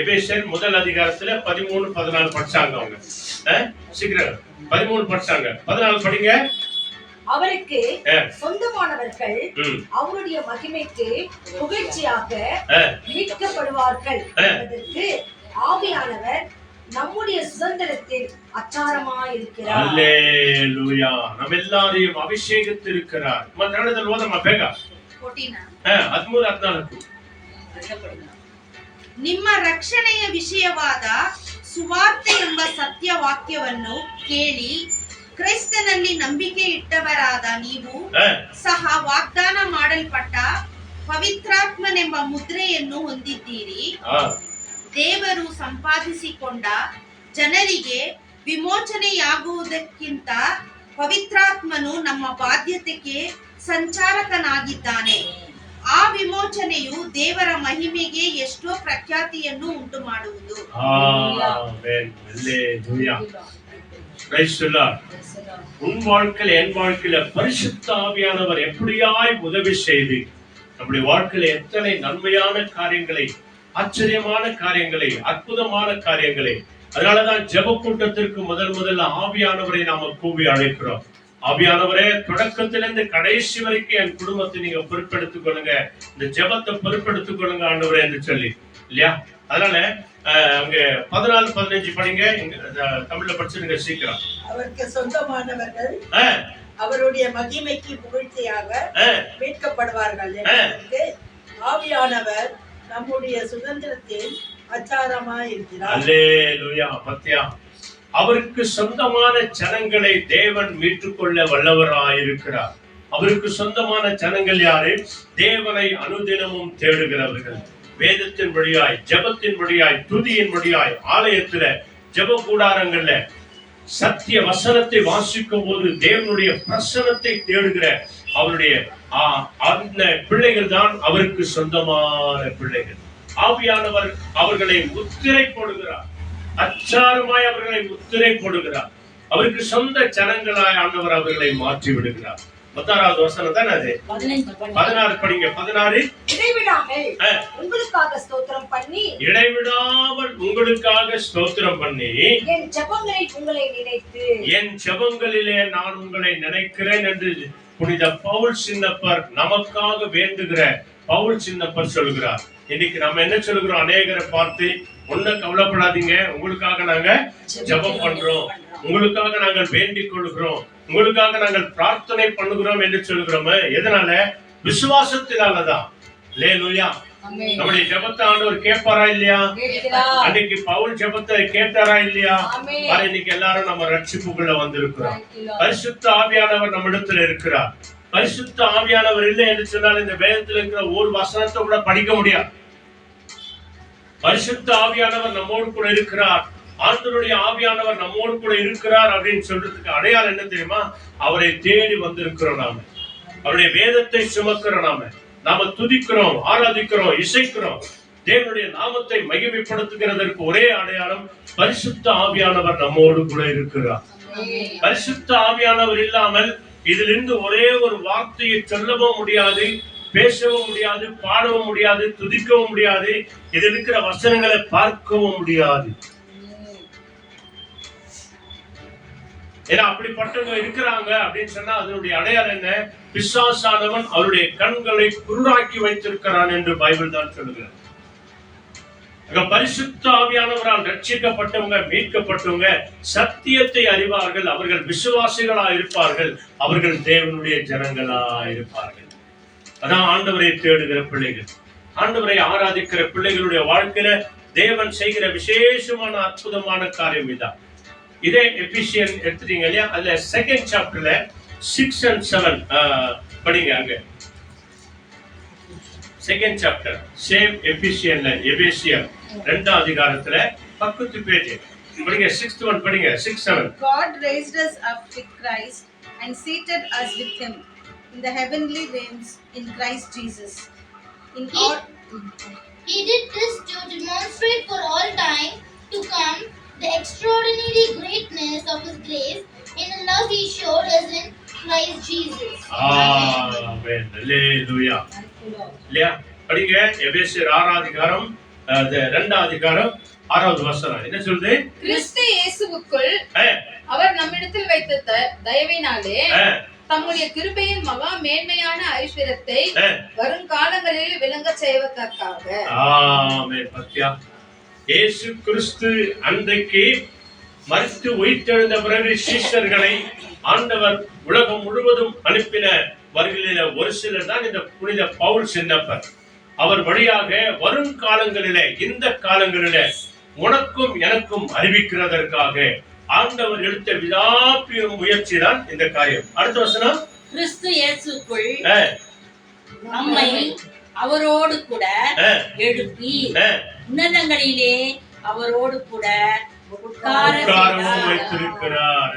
எபேசியர் முதல் அதிகாரத்துல 13, 14 படிச்சாங்க அவங்க. சீக்கிரம் 13 படிச்சாங்க. 14 படிங்க. அவருக்கு சொந்தமானவர்கள் அவருடைய மகிமைக்கு புகழ்ச்சியாக மீட்கப்படுவார்கள் என்பதற்கு ஆவியானவர் நம்முடைய சுதந்திரத்தில் அச்சாரமாய் இருக்கிறார். அல்லேலூயா. நம்ம எல்லாரையும் அபிஷேகித்திருக்கிறார். மற்றதல் ஓதமா ಬೇಗ 14. 13, 14. ನಿಮ್ಮ ರಕ್ಷಣೆಯ ವಿಷಯವಾದ ಸುವಾರ್ತೆ ಎಂಬ ಸತ್ಯ ವಾಕ್ಯವನ್ನು ಕೇಳಿ ಕ್ರಿಸ್ತನಲ್ಲಿ ನಂಬಿಕೆ ಇಟ್ಟವರಾದ ನೀವು ಸಹ ವಾಗ್ದಾನ ಮಾಡಲ್ಪಟ್ಟ ಪವಿತ್ರಾತ್ಮನೆಂಬ ಮುದ್ರೆಯನ್ನು ಹೊಂದಿದ್ದೀರಿ. ದೇವರು ಸಂಪಾದಿಸಿಕೊಂಡ ಜನರಿಗೆ ವಿಮೋಚನೆಯಾಗುವುದಕ್ಕಿಂತ ಪವಿತ್ರಾತ್ಮನು ನಮ್ಮ ಬಾಧ್ಯತೆಗೆ ಸಂಚಾರಕನಾಗಿದ್ದಾನೆ. ಆ ವಿಮೋಚನೆಯು ದೇವರ ಮಹಿಮೆಗೆ ಎಷ್ಟೋ ಪ್ರಖ್ಯಾತಿಯನ್ನು ಉಂಟು ಮಾಡುವುದು. உன் வாழ்க்கையில என் வாழ்க்கையில பரிசுத்த ஆவியானவர் எப்படியாய் உதவி செய்து நம்முடைய வாழ்க்கையில எத்தனை நன்மையான காரியங்களை, ஆச்சரியமான காரியங்களை, அற்புதமான காரியங்களை. அதனாலதான் ஜெப கூட்டத்திற்கு முதல்ல ஆவியானவரை நாம கூவி அழைக்கிறோம். ஆவியானவரே, தொடக்கத்திலிருந்து கடைசி வரைக்கும் என் குடும்பத்தை நீங்க பொறுப்பெடுத்துக் கொள்ளுங்க, இந்த ஜெபத்தை பொறுப்பெடுத்துக் கொள்ளுங்க ஆண்டவரே என்று சொல்லி, இல்லையா? அதனால அங்க 14, 15 படிங்க. தமிழ்ல படிச்சிருங்க சீக்கிரம். அவருக்கு சொந்தமானவர்கள் அவருடைய மகிமைக்கு புகழ்ச்சியாக மீட்கப்படுவார்கள் என்பதற்கு ஆவியானவர் நம்முடைய சுதந்திரத்தில் அச்சாரமாய் இருக்கிறார். அல்லேலூயா. பத்தியா, அவருக்கு சொந்தமான ஜனங்களை தேவன் மீட்டுக்கொள்ள வல்லவராயிருக்கிறார். அவருக்கு சொந்தமான ஜனங்கள் யாரு? தேவனை அனுதினமும் தேடுகிறவர்கள். வேதத்தின் வழியாய், ஜெபத்தின் வழியாய், துதியின் வழியாய், ஆலயத்துல ஜெப கூடாரங்கள்ல சத்திய வசனத்தை வாசிக்கும் போது தேவனுடைய பிரசனத்தை தேடுகிற அவருடைய அந்த பிள்ளைகள் தான் அவருக்கு சொந்தமான பிள்ளைகள். ஆவியானவர் அவர்களை முத்திரை போடுகிறார், அச்சாரமாய் அவர்களை முத்திரை போடுகிறார். அவருக்கு சொந்த ஜனங்களாய் ஆண்டவர் அவர்களை மாற்றி விடுகிறார். 16வது வசனம் தான் அது. 16 படிங்க. 16. இடைவிடாமல் உங்களுக்காக ஸ்தோத்திரம் பண்ணி, இடைவிடாமல் உங்களுக்காக ஸ்தோத்திரம் பண்ணி, என் ஜெபங்களில் உங்களை நினைத்து, என் ஜெபங்களிலே நான் உங்களை நினைக்கிறேன் என்று புனித பவுல் சின்னப்பர் நமக்காக வேண்டுகிற பவுல் சின்னப்பர் சொல்கிறார். இன்னைக்கு நம்ம என்ன சொல்கிறோம்? அநேகரை பார்த்து ஒன்னும் கவலைப்படாதீங்க, உங்களுக்காக நாங்க ஜெபம் பண்றோம், உங்களுக்காக நாங்கள் வேண்டிக் கொள்கிறோம், உங்களுக்காக நாங்கள் பிரார்த்தனை பண்ணுகிறோம் என்று சொல்கிறோம். எதனால? விசுவாசத்தினாலதான். அல்லேலூயா. நம்முடைய ஜெபத்தை ஆண்டவர் கேட்பாரா இல்லையா? அன்னைக்கு பவுல் ஜெபத்தை கேட்டாரா இல்லையா? இன்னைக்கு எல்லாரும் நம்ம ரட்சிப்புக்குள்ள வந்திருக்கிறோம். பரிசுத்த ஆவியானவர் நம்ம இடத்துல இருக்கிறார். பரிசுத்த ஆவியானவர் இல்லை என்று சொன்னால் இந்த வேதத்தில் இருக்கிற ஒரு வசனத்தை கூட படிக்க முடியாது. பரிசுத்த ஆவியானவர் நம்மோடு கூட இருக்கிறார், ஆண்டவருடைய ஆவியானவர் நம்மோடு கூட இருக்கிறார் அப்படின்னு சொல்றதுக்கு அடையாளம் என்ன தெரியுமா? அவரை தேடி வந்திருக்கிறோம். நாம அவருடைய வேதத்தை சுமக்கிறோம், நாம துதிக்கிறோம், ஆராதிக்கிறோம், இசைக்கிறோம். தேவனுடைய நாமத்தை மகிமைப்படுத்துகிறதற்கு ஒரே அடையாளம் பரிசுத்த ஆவியானவர் நம்மோடு கூட இருக்கிறார். பரிசுத்த ஆவியானவர் இல்லாமல் இதிலிருந்து ஒரே ஒரு வார்த்தையை சொல்லவும் முடியாது, பேசவும் முடியாது, பாடவும் முடியாது, துதிக்கவும் முடியாது, இதில் இருக்கிற வசனங்களை பார்க்கவும் முடியாது. ஏன்னா அப்படிப்பட்டவங்க இருக்கிறாங்க அப்படின்னு சொன்னா அதனுடைய அடையாளம் என்ன? பிசாசானவன் அவருடைய கண்களை குருடாக்கி வைத்திருக்கிறான் என்று பைபிள் தான் சொல்லுகிறார். பரிசுத்த ஆவியானவரால் ரட்சிக்கப்பட்டவங்க, மீட்கப்பட்டவங்க சத்தியத்தை அறிவார்கள், அவர்கள் விசுவாசிகளா இருப்பார்கள், அவர்கள் தேவனுடைய ஜனங்களா இருப்பார்கள். அதான் ஆண்டவரை தேடுகிற பிள்ளைகள், ஆண்டவரை ஆராதிக்கிற பிள்ளைகளுடைய வாழ்க்கையில தேவன் செய்கிற விசேஷமான அற்புதமான காரியம் இதான். இதே எபிசியன் எடுத்துட்டீங்க இல்லையா? அதுல 2nd சாப்டர்ல 6 and 7 படிங்க. அங்க 2nd சாப்டர் சேம் எபிசியன்ல, எபேசியர் 2ஆம் அதிகாரத்துல 10 பேஜ் படிங்க. 6th one படிங்க. 6, 7. God raised us up with Christ and seated us with him in the heavenly realms in Christ Jesus. He did this to demonstrate for all time to come the extraordinary greatness of his grace in the love he showed us in Christ Jesus. Amen. Hallelujah. இல்லையா? படிங்க. எபேசியர் 6ஆம் அதிகாரம் 2ஆம் அதிகாரம் 6வது வசனம் என்ன சொல்லுது? கிறிஸ்து இயேசுவுக்குள் அவர் நம்மிடத்தில் வைத்த தயவினாலே தம்முடைய கிருபையின் மகா மேன்மையான ஐஸ்வரியத்தை வருங்காலங்களில் விளங்க செய்வதற்காக. ஆமென். பத்தியா? இயேசு கிறிஸ்து அன்றைக்கு மரித்து உயிர்த்தெழுந்த பிறகு சீஷர்களை ஆண்டவர் உலகம் முழுவதும் அனுப்பின வர்களில ஒரு சிலர் தான் இந்த புனித பவுல் சின்னப்பர். அவர் வழியாக வரும் காலங்களிலே, இந்த காலங்களிலே உனக்கும் எனக்கும் அறிவிக்கிறதற்காக ஆண்டவர் எடுத்த விதாபியும் முயற்சி தான் இந்த காரியம். அடுத்த வசனம், கிறிஸ்து இயேசுக்குள் நம்மை அவரோடு கூட எழுப்பி உன்னதங்களிலே அவரோடு கூட வைத்திருக்கிறார்.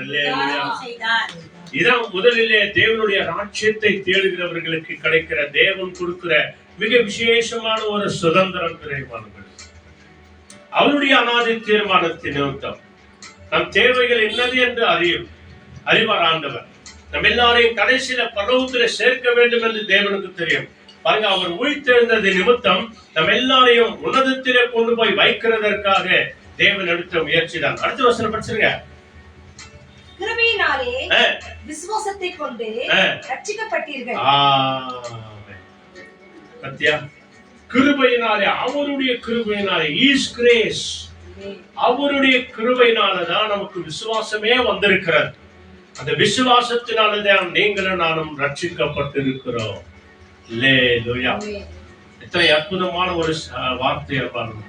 இதான் முதலிலே தேவனுடைய ராஜ்யத்தை தேடுகிறவர்களுக்கு கிடைக்கிற, தேவன் கொடுக்கிற மிக விசேஷமான ஒரு சுதந்திரம். பிரியமானவர்களே, அவருடைய அநாதி தீர்மானத்தின் நிமித்தம் நம் தேவைகள் என்னது என்று அறிவார் ஆண்டவர். நம்ம எல்லாரையும் கடைசியில பரலோகத்திலே சேர்க்க வேண்டும் என்று தேவனுக்கு தெரியும். பாருங்க, அவர் உயிர்த்தெழுந்தது நிமித்தம் நம்ம எல்லாரையும் உன்னதத்திலே கொண்டு போய் வைக்கிறதற்காக தேவன் எடுத்த முயற்சி தான். அடுத்த வசனம் படிச்சிருங்க. கிருபையினாலே விசுவாசத்தை கொண்டு ரட்சிக்கப்பட்டீர்கள். பத்தியா? கிருபையினாலே, அவருடைய கிருபையினாலே, His grace, அவருடைய கிருபையினாலதான் நமக்கு விசுவாசமே வந்திருக்கிறது. அந்த விசுவாசத்தினாலதான் நீங்களும் நானும் ரட்சிக்கப்பட்டிருக்கிறோம். அல்லேலூயா. இத்தனை அற்புதமான ஒரு வார்த்தையை பாருங்க.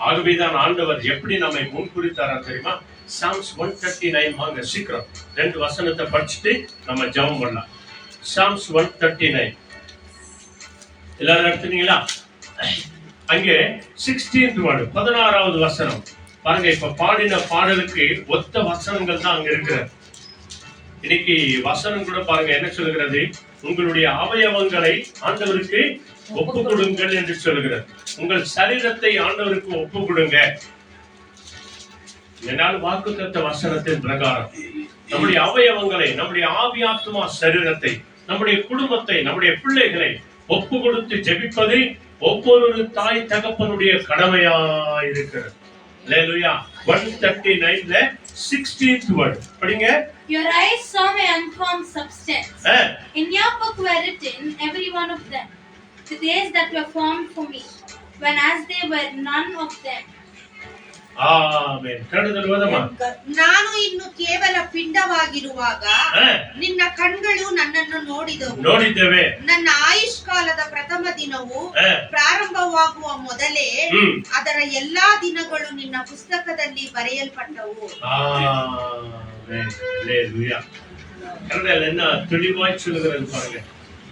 ஆகவேதான் ஆண்டவர் எப்படி நம்மை முன்குறித்தாரா தெரியுமா? Psalms 139 வாங்க சீக்கிரம் 2 வசனத்தை படிச்சுட்டு நம்ம ஜெபம் பண்ணலாம். Psalms 139 எல்லாரும் எடுத்துட்டீங்களா? அங்கே 16th word 16வது வசனம் பாருங்க. இப்ப பாடின பாடலுக்கு ஒத்த வசனங்கள் தான் அங்க இருக்கிறது. இன்னைக்கு வசனம் கூட பாருங்க என்ன சொல்கிறது? உங்களுடைய அவயவங்களை ஆண்டவருக்கு ஒப்பு கொடுங்கள் என்று சொல்கிறது. உங்கள் சரீரத்தை ஆண்டவருக்கு ஒப்பு கொடுங்க. என்னால் வாக்குத்தத்த வசனத்தின் பிரகாரம் நம்முடைய அவயவங்களை, நம்முடைய ஆவி ஆத்மா சரீரத்தை, நம்முடைய குடும்பத்தை, நம்முடைய பிள்ளைகளை ஒப்பு கொடுத்து ஜெபிப்பது ஒவ்வொரு தாய் தகப்பனுடைய கடமையாயிருக்கிறது. Hallelujah. 139ல 16th word படிங்க. Your eyes saw my unformed substance. In your book were written every one of them, the days that were formed for me, when as they were none of them. Amen. ಕನ್ನಡದಲ್ಲಿ ಓದಮ್ಮ. ನಾನು ಇನ್ನು ಕೇವಲ ಪಿಂಡವಾಗಿರುವಾಗ ನಿನ್ನ ಕಣ್ಗಳು ನನ್ನನ್ನು ನೋಡಿದ್ದೇವೆ. ನನ್ನ ಆಯುಷ್ಕಾಲದ ಪ್ರಥಮ ದಿನವು ಪ್ರಾರಂಭವಾಗುವ ಮೊದಲೇ ಅದರ ಎಲ್ಲಾ ದಿನಗಳು ನಿನ್ನ ಪುಸ್ತಕದಲ್ಲಿ ಬರೆಯಲ್ಪಟ್ಟವು. கன்னடத்துல என்ன தெளிவாய் சொல்லுகிறது பாருங்க.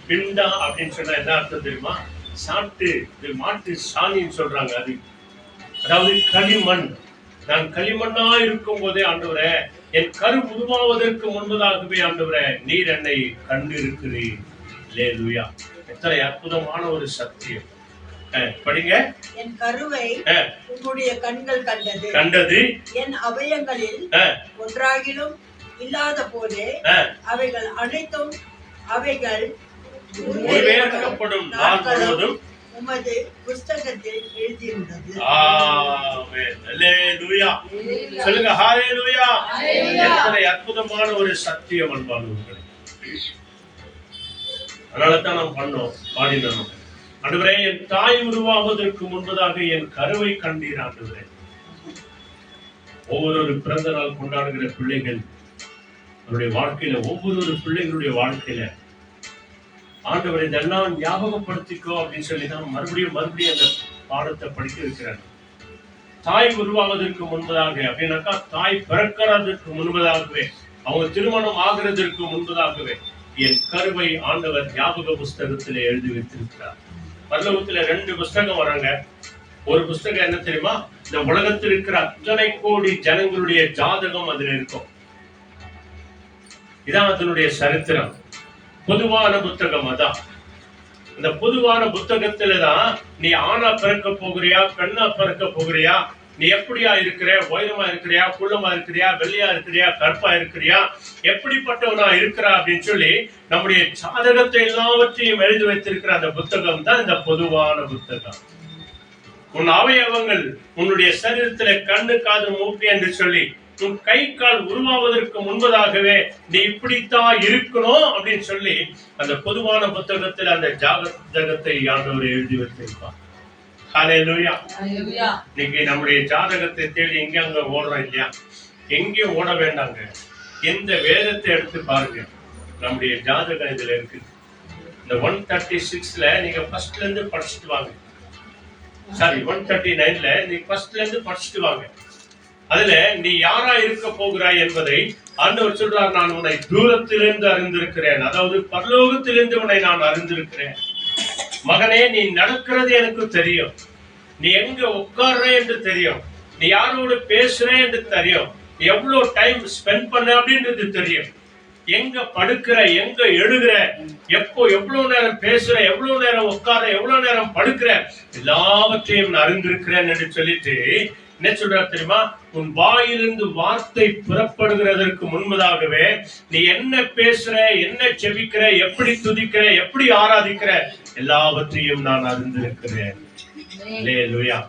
பிண்ட அப்படின்னு சொன்னா என்ன அர்த்தம் தெரியுமா? சாட்டு, இது மாட்டு சாணின்னு சொல்றாங்க. அது அதாவது களிமண். நான் களிமண்ணா இருக்கும் போதே ஆண்டவரே, என் கரு உருவாவதற்கு முன்பதாகவே ஆண்டவரே நீர் என்னை கண்டிருக்கிறீர். அல்லேலூயா. எத்தனை அற்புதமான ஒரு சத்தியம். படிங்க. என் கருவை உன்னுடைய கண்கள் கண்டது, என் அவயங்களில் ஒன்றாகிலும் இல்லாத போதே அவைகள் அனைத்தும் அவைகள் உயர்த்தப்படும் நாள் முழுவதும் உமது புஸ்தகத்தில் எழுதியிருந்தது. ஆமென். அல்லேலூயா. சொல்லுங்க ஹalleluya. எத்தனை அற்புதமான ஒரு சத்தியம் அன்பானவர்களே. அதனால தான் நாம் பாடினோம். ஆண்டவரே, என் தாய் உருவாவதற்கு முன்பதாக என் கருவை கண்டீர் ஆண்டவரே. ஒவ்வொரு பிறந்த நாள் கொண்டாடுகிற பிள்ளைகள் அவருடைய வாழ்க்கையில, ஒவ்வொரு பிள்ளைகளுடைய வாழ்க்கையில ஆண்டவர் இதெல்லாம் ஞாபகப்படுத்திக்கோ அப்படின்னு சொல்லி தான் மறுபடியும் அந்த பாடத்தை படிக்க வைக்கிறார். தாய் உருவாவதற்கு முன்பதாக அப்படின்னாக்கா, தாய் பிறக்கிறதுக்கு முன்பதாகவே, அவங்க திருமணம் ஆகிறதுக்கு முன்பதாகவே என் கருவை ஆண்டவர் ஞாபக புஸ்தகத்திலே எழுதி வைத்திருக்கிறார். பரலோகத்துல 2 புஸ்தகம் வராங்க. ஒரு புஸ்தகம் என்ன தெரியுமா? இந்த உலகத்தில் இருக்கிற அத்தனை கோடி ஜனங்களுடைய ஜாதகம் அதுல இருக்கும். இதான் அதனுடைய சரித்திரம். பொதுவான புத்தகம் அதான். இந்த பொதுவான புத்தகத்துலதான் நீ ஆணா பிறக்க போகிறியா, பெண்ணா பிறக்க போகிறியா, நீ எப்படியா இருக்கிற, உயரமா இருக்கிறியா, குள்ளமா இருக்கிறியா, வெள்ளையா இருக்கிறியா, கருப்பா இருக்கிறியா, எப்படிப்பட்டவனா இருக்கிறா அப்படின்னு சொல்லி நம்முடைய ஜாதகத்தை எல்லாவற்றையும் எழுதி வைத்திருக்கிற அந்த புத்தகம் தான் இந்த பொதுவான புத்தகம். உன் அவயவங்கள், உன்னுடைய சரீரத்துல கண்ணு, காது, மூக்கு என்று சொல்லி உன் கை கால் உருவாவதற்கு முன்பதாகவே நீ இப்படித்தான் இருக்கணும் அப்படின்னு சொல்லி அந்த பொதுவான புத்தகத்தில் அந்த ஜாதகத்தை ஆண்டவர் எழுதி வைத்திருப்பார். ஹல்லேலூயா. இன்னைக்கு நம்முடைய ஜாதகத்தை தேடி எங்க அங்க ஓடுறோம் இல்லையா? எங்கேயும் ஓட வேண்டாங்க. எந்த வேதத்தை எடுத்து பாருங்க, நம்முடைய ஜாதகம் இதுல இருக்கு. இந்த 136ல நீங்க ஃபர்ஸ்ட்ல இருந்து படிச்சுட்டு வாங்க. சாரி, 139ல நீங்க ஃபர்ஸ்ட்ல இருந்து படிச்சுட்டு வாங்க. அதுல நீ யாரா இருக்க போகிறாய் என்பதை ஆண்டவர் சொல்றார். நான் உன்னை தூரத்திலிருந்து அறிந்திருக்கிறேன், அதாவது பரலோகத்திலிருந்து உன்னை நான் அறிந்திருக்கிறேன். மகனே, நீ நடக்கிறது எனக்கு தெரியும், நீ எங்க உட்கார்ற என்று தெரியும், நீ யாரோடு பேசுற என்று தெரியும், நீ எவ்வளவு டைம் ஸ்பெண்ட் பண்ண அப்படின்றது தெரியும், எங்க படுக்கிற, எங்க எழுகிற, எப்போ எவ்வளவு நேரம் பேசுற, எவ்வளவு நேரம் உட்கார, எவ்வளவு நேரம் படுக்கிற, எல்லாவற்றையும் நான் அறிந்திருக்கிறேன் என்று சொல்லிட்டு என்ன சொல்றார் தெரியுமா? உன் வாயிலிருந்து வார்த்தை புறப்படுகிறதற்கு முன்பதாகவே நீ என்ன பேசுற, என்ன செபிக்கிற, எப்படி துதிக்கிற, எப்படி ஆராதிக்கிற, எல்லாவற்றையும் நான் அறிந்திருக்கிறேன். அல்லேலூயா.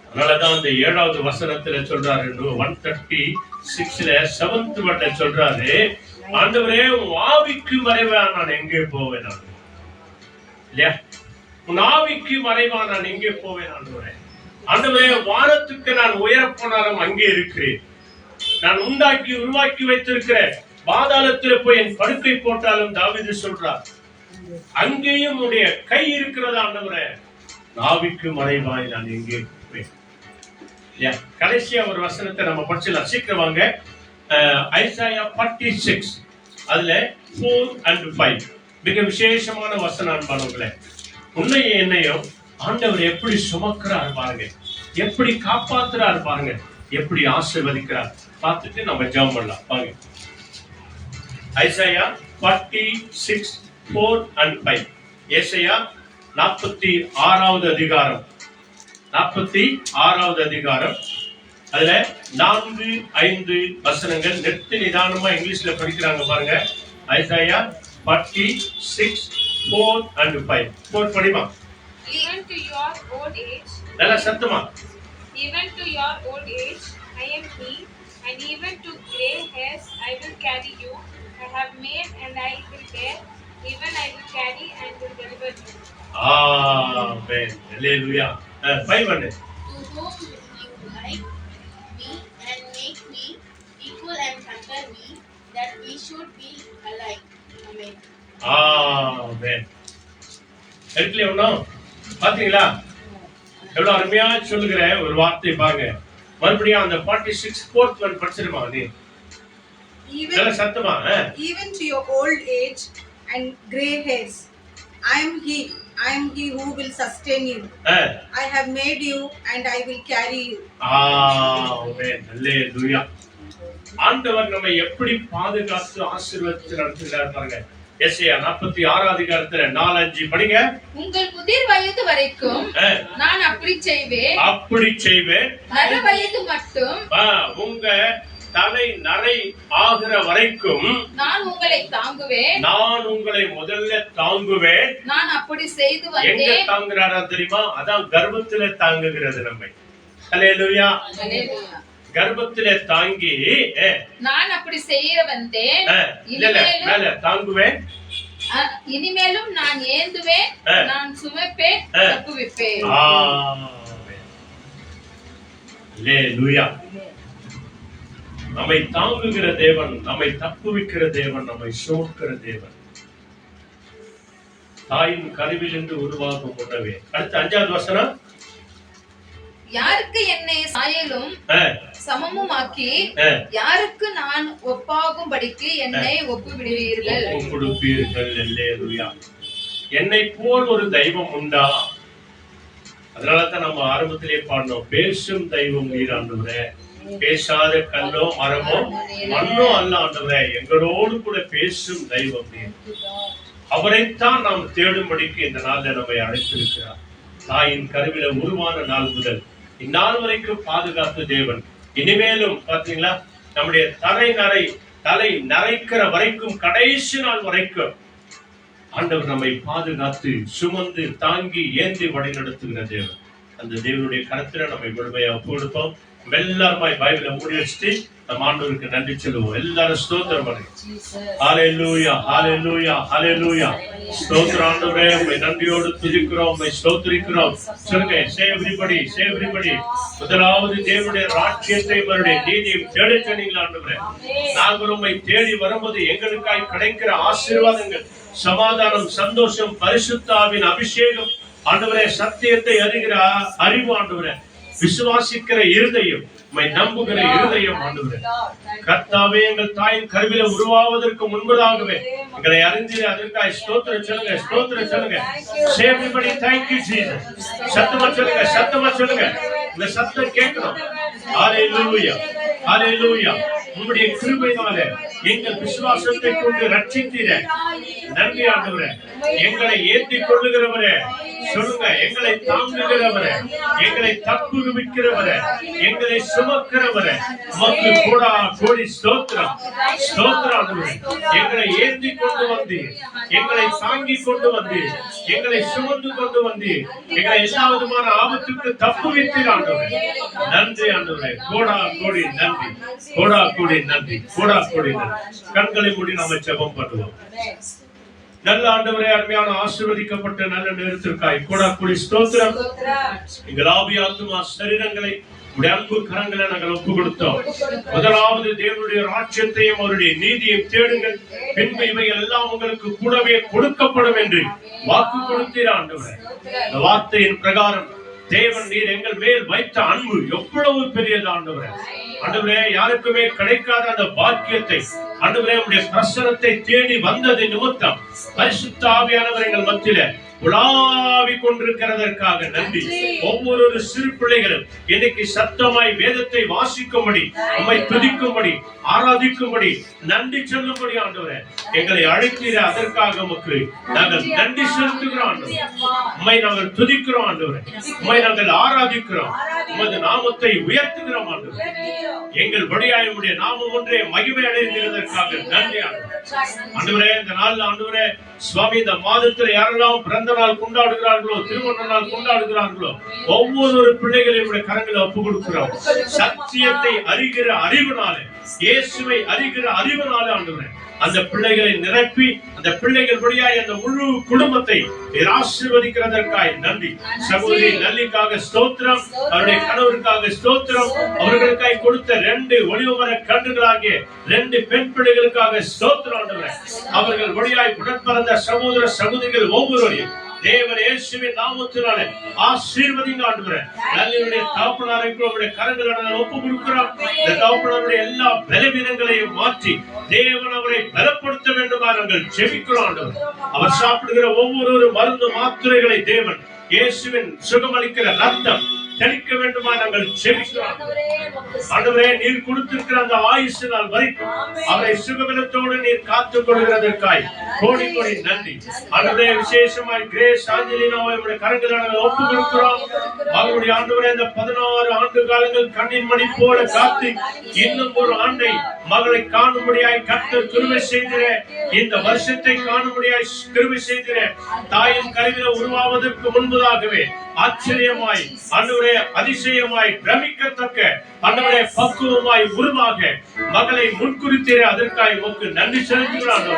அதனாலதான் அந்த 7வது வசனத்துல சொல்றாரு, 136ல 7th வட்ட சொல்றாரு, ஆண்டவரே, உன் ஆவிக்கு மறைவா நான் எங்கே போவேன்? இல்லையா? உன் ஆவிக்கு மறைவா நான் எங்கே போவேன்? ஆண்டவரே, வானத்துக்கு நான் உயர போனாலும் அங்கே இருக்கிறேன். நான் உண்டாக்கி உருவாக்கி வைத்திருக்கிறேன். பாதாளத்தில் போய் என் படுக்கை போட்டாலும் தாவீது சொல்றார், அங்கேயும் உடைய கை இருக்கிறதா ஆண்டவரே? ஆவிக்கு மறைவாய் நான் எங்கே போவேன்? கடைசியா ஒரு வசனத்தை நம்ம படிச்சிடலாம். சீக்கிரம் வாங்க. ஐசாயா 46 அதுல 4 and 5 மிக விசேஷமான வசனம் அன்பானவர்களே. உன்னையும் என்னையும் ஆண்டவர் எப்படி சுமக்கிறார் பாருங்க, எப்படி காப்பாத்துறார் பாருங்க, எப்படி ஆசீர்வதிக்கிறார் பார்த்துட்டு நம்ம ஜெபம் பண்ணலாம். வாங்க. Isaiah 46 4 and 5. ஏசாயா 46வது அதிகாரம், 46வது அதிகாரம் அதுல 4, 5 வசனங்கள். நெட்டு நிதானமா இங்கிலீஷ்ல படிக்கிறாங்க பாருங்க. Isaiah 46 4 and 5. 4 படிமா. Even to your old age, நல்லா சத்தமா. Even to your old age, I am He, and even to gray hairs I will carry you. I have made and I will bear. even I will carry and will deliver you. Amen. Hallelujah. 5 To whom you like me and make me equal and compare me, that we should be alike. Amen. Amen. இருக்குல்ல ஒண்ணும் பாத்தீங்களா எவ்வளவு அருமையா சொல்லுகிற ஒரு வார்த்தை பாருங்க. மறுபடியும் அந்த 46 4th one படிச்சிருமா நீ? நல்ல சத்தமா. Even to your old age and gray hairs, I am he who will sustain you. I have made you and I will carry you. Amen. Hallelujah. ஆண்டவர் நம்மை எப்படி பாதுகாத்து ஆசீர்வதித்து நடத்துகிறார் பாருங்க. எசேயா 46 அதிகாரத்துல 4-5 படிங்க. உங்கள் முதிர் வயது வரைக்கும் நான் அப்படி செய்வேன் நர வயது மட்டும் உங்க தலை நரை ஆகிற வரைக்கும் நான் உங்களை தாங்குவேன். நான் உங்களை முதல்ல தாங்குவேன். நான் அப்படி செய்து எங்க வந்தேன். தாங்குறாரா தெரியுமா? அதான் கர்ப்பத்திலே தாங்குகிறது நம்மை. ஹல்லேலூயா. கர்ப்பத்திலே தாங்கி நான் அப்படி செய்ய வந்தேன். மேல தாங்குவேன். இனிமேலும் நான் ஏந்துவேன், நான் சுமப்பேன், தப்புவிப்பேன். ஹல்லேலூயா. நம்மை தாங்குகிற தேவன், நம்மை தப்புவிக்கிற தேவன், நம்மை சுமக்கிற தேவன். தாயின் கருவிலிருந்து உருவாகும் முன்னவே. அடுத்து 5வது வசனம். யாருக்கு என்னை சாயலும் சமமுமாக்கி யாருக்கு நான் ஒப்பாகும்படிக்கு என்னை ஒப்புவிடுவீர்கள். அல்லேலூயா. என்னை போல் ஒரு தெய்வம் உண்டா? அதனாலதான் நம்ம ஆரம்பத்திலே பாடணும், பேசும் தெய்வம் நீர் ஆண்டவரே, பேசாத கல்லோ மரமோ மண்ணோ அல்ல ஆண்டவரே, எங்களோடு கூட பேசும் தெய்வம் நீர். அவரைத்தான் நாம் தேடும்படிக்கு இந்த நாள்ல நம்மை அழைத்திருக்கிறார். தாயின் கருவில உருவான நாள் முதல் இந்நாள் வரைக்கும் பாதுகாத்த தேவன். இனிமேலும் பாத்தீங்களா, நம்முடைய தலை நரைக்கிற வரைக்கும், கடைசி நாள் வரைக்கும் ஆண்டவர் நம்மை பாதுகாத்து சுமந்து தாங்கி ஏந்தி வழி நடத்துகிற தேவன். அந்த தேவனுடைய கருத்துல நம்மை முழுமையாக ஒப்புக்கொடுப்போம். எல்லாருமாய் பைபிளை மூடி வச்சுட்டு நம்ம ஆண்டவருக்கு நன்றி சொல்லுவோம். எல்லாரும் ஸ்தோத்திரம் பண்ணுங்க. ஹல்லேலூயா, ஹல்லேலூயா, ஹல்லேலூயா. ஸ்தோத்திரம் ஆண்டவரே, உம்மை நன்றியோடு துதிக்கிறோம், உம்மை ஸ்தோத்திரிக்கிறோம். சொல்லுங்க, say everybody, say everybody. முதலாவது தேவனுடைய ராஜ்யத்தை அவருடைய நீதியையும் தேடச் சொன்னீங்களா ஆண்டவரே? நாங்கள் உம்மை தேடி வரும்போது எங்களுக்காய் கிடைக்கிற ஆசீர்வாதங்கள், சமாதானம், சந்தோஷம், பரிசுத்த ஆவியின் அபிஷேகம் ஆண்டவரே, சத்தியத்தை அறிகிற அறிவு ஆண்டவரே, விசுவாசிக்கிற இருதயம், உம்மை நம்புகிற இருதயம் ஆண்டவரே. கர்த்தாவே, எங்கள் தாயின் கருவில உருவாவதற்கு முன்பதாகவே எங்களை அறிந்து அதற்காக ஸ்தோத்திரம் சொல்லுங்க, ஸ்தோத்திரம் சொல்லுங்க. Say everybody, thank you Jesus. சத்தமா சொல்லுங்க, சத்தமா சொல்லுங்க. இந்த சத்தம் கேட்கணும். ஹல்லேலூயா, ஹல்லேலூயா. உம்முடைய கிருபையினாலே எங்கள் விசுவாசத்தை கொண்டு ரட்சித்தீர நன்றி ஆண்டவரே. எங்களை ஏற்றிக் கொள்ளுகிறவரே, சொல்லுங்க, எங்களை தாங்குகிறவரே, எங்களை தப்புவிக்கிறவரே, எங்களை சுமக்கிறவரே, உமக்கு கோடா கோடி ஸ்தோத்திரம், ஸ்தோத்திரம் ஆண்டவரே. எங்களை ஏற்றி கொண்டு வந்து, எங்களை தாங்கி கொண்டு வந்து, எங்களை சுமந்து கொண்டு வந்து, எங்களை எல்லா விதமான ஆபத்துக்கு தப்புவித்தீர் ஆண்டவரே. நன்றி ஆண்டவரே, கோடா கோடி நன்றி, கோடா கோடி நன்றி, கோடா கோடி நன்றி. கண்களை மூடி நாம ஜெபம் பண்ணுவோம். நல்ல ஆண்டவரே, அருமையான ஆசீர்வதிக்கப்பட்ட நல்ல நேரத்திற்காய் கோடா கோடி ஸ்தோத்திரம். எங்கள் ஆவி ஆத்துமா சரீரங்களை உடைய அன்பு கரங்களை நாங்கள் ஒப்பு கொடுத்தோம். முதலாவது தேவனுடைய ராஜ்யத்தையும் அவருடைய நீதியையும் தேடுங்கள், பின்பு இவைகள் எல்லாம் உங்களுக்கு கூடவே கொடுக்கப்படும் என்று வாக்கு கொடுத்தீர் ஆண்டவரே. இந்த வார்த்தையின் பிரகாரம் தேவன் நீர் எங்கள் மேல் வைத்த அன்பு எவ்வளவு பெரியது ஆண்டவரே. ஆண்டவரே, யாருக்குமே கிடைக்காத அந்த பாக்கியத்தை ஆண்டவரே, உடைய பிரசனத்தை தேடி வந்தது நிமித்தம் பரிசுத்த ஆவியானவர் எங்கள் மத்தியிலே உலாவிக் கொண்டிருக்கிறதற்காக நன்றி. ஒவ்வொரு சிறு பிள்ளைகளும் இன்னைக்கு சத்தமாய் வேதத்தை வாசிக்கும்படி, உம்மை துதிக்கும்படி, ஆராதிக்கும்படி, நன்றி சொல்லும்படி ஆண்டவரே எங்களை அழைத்தீர. அதற்காக உமக்கு நாங்கள் நன்றி செலுத்துகிறோம் ஆண்டவரே. உம்மை நாங்கள் துதிக்கிறோம் ஆண்டவரே, உம்மை நாங்கள் ஆராதிக்கிறோம், உமது நாமத்தை உயர்த்துகிறோம் ஆண்டவரே. எங்கள் வழியாய் உம்முடைய நாமம் ஒன்றே மகிமை அடைந்திருந்ததற்காக நன்றி ஆண்டவரே. இந்த நாள் ஆண்டவரே சுவாமி, இந்த மாதத்தில் யாரெல்லாம் பிறந்த நாள் கொண்டாடுகிறார்களோ, திருமண நாள் கொண்டாடுகிறார்களோ, ஒவ்வொரு பிள்ளைகளையும் கரங்களை ஒப்பு கொடுக்கிறோம். சத்தியத்தை அறிகிற அறிவினாலே இயேசுவை அறிகிற அறிவினாலே ஆண்டவரே அந்த பிள்ளைகளை நிரப்பி அந்த பிள்ளைகள் வழியாய் அந்த முழு குடும்பத்தை ஆசீர்வதிக்கிறதற்காய் நன்றி. சகோதரி நல்லிக்காக ஸ்தோத்திரம், அவருடைய கணவருக்காக ஸ்தோத்திரம், அவர்களுக்காய் கொடுத்த 2 ஒளிவுமர கன்றுகளாகிய 2 பெண் பிள்ளைகளுக்காக ஸ்தோத்திரம் ஆண்டவரே. அவர்கள் வழியாய் உடன்பிறந்த சகோதர சகோதரிகள் ஒவ்வொருவரையும் தேவன் இயேசுவின் நாமத்தினாலே ஆசீர்வதிங்க ஆண்டவரே. நல்லினுடைய தகப்பனாருக்கு உம்முடைய கரங்களில் ஒப்பு கொடுக்கிறோம். இந்த தகப்பனாருடைய எல்லா பலவீனங்களையும் மாற்றி தேவன் அவரை பலப்படுத்த வேண்டுமா நாங்கள் ஜெபிக்கிறோம் ஆண்டவரே. அவர் சாப்பிடுகிற ஒவ்வொரு மருந்து மாத்திரைகளை தேவன் இயேசுவின் சுகமளிக்கிற ரத்தம் தெளிக்க வேண்டுமா நாங்கள் ஜெபிக்கிறோம் ஆண்டவரே. நீர் கொடுத்திருக்கிற அந்த ஆயுசு நாள் வரைக்கும் அவரை சுகபலத்தோடு நீர் காத்துக் கொள்கிறதற்காய் கோடி கோடி நன்றி ஆண்டவரே. விசேஷமாய் கிரேஸ் ஆஞ்சலினாவை நம்முடைய கரங்களில் ஒப்பு கொடுக்கிறோம். அவருடைய ஆண்டவரே இந்த 16 ஆண்டு காலங்கள் கண்ணின் மணி போல காத்து இன்னும் ஒரு ஆண்டை மகளை காணும்படியாய் கர்த்தர் கிருபை செய்திர, இந்த வருஷத்தை காணும்படியாய் கிருபை செய்திர. தாயின் கருவில உருவாவதற்கு முன்பதாகவே ஆச்சரியமாய் ஆண்டவரே அதிசயமாய் பிரமிக்கத்தக்க ஆண்டவரே பக்குவமாய் உருவாக மகளை முன்குறித்தீர, அதற்காக உமக்கு நன்றி செலுத்துகிறோம்.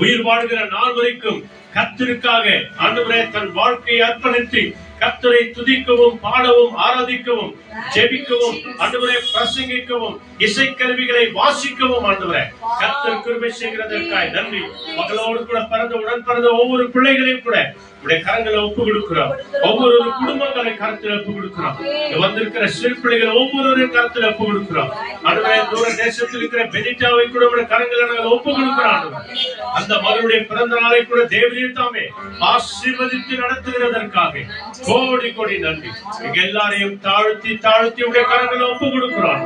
உயிர் வாழ்கிற நாள் வரைக்கும் கர்த்தருக்காக ஆண்டவரே தன் வாழ்க்கையை அர்ப்பணித்து கர்த்தரை துதிக்கவும் பாடவும் ஆராதிக்கவும் ஜெபிக்கவும் ஆண்டவரே பிரசங்கிக்கவும் இசைக்கருவிகளை வாசிக்கவும் ஆண்டவரே கர்த்தர் கிருபை செய்கிறதற்காய் நன்றி. மகளோடு கூட பிறந்த உடன் பிறந்த ஒவ்வொரு பிள்ளைகளையும் கூட உடைய கரங்களை ஒப்பு கொடுக்கிறோம். ஒவ்வொரு குடும்பங்களை கருத்துல ஒப்பு கொடுக்கிறோம். வந்திருக்கிற சிறு பிள்ளைகளை ஒவ்வொரு கருத்துல ஒப்பு கொடுக்கிறோம். ஆண்டவரே தூர தேசத்தில் இருக்கிற பெனிட்டாவை கூட உடைய கரங்களை நாங்கள் ஒப்பு கொடுக்கிறோம். அந்த மகளுடைய பிறந்த நாளை கூட தேவரீர் தாமே ஆசீர்வதித்து நடத்துகிறதற்காக கோடி கோடி நன்றி. எங்க எல்லாரையும் தாழ்த்தி தாழ்த்தி உடைய கரங்களை ஒப்பு கொடுக்கிறோம்.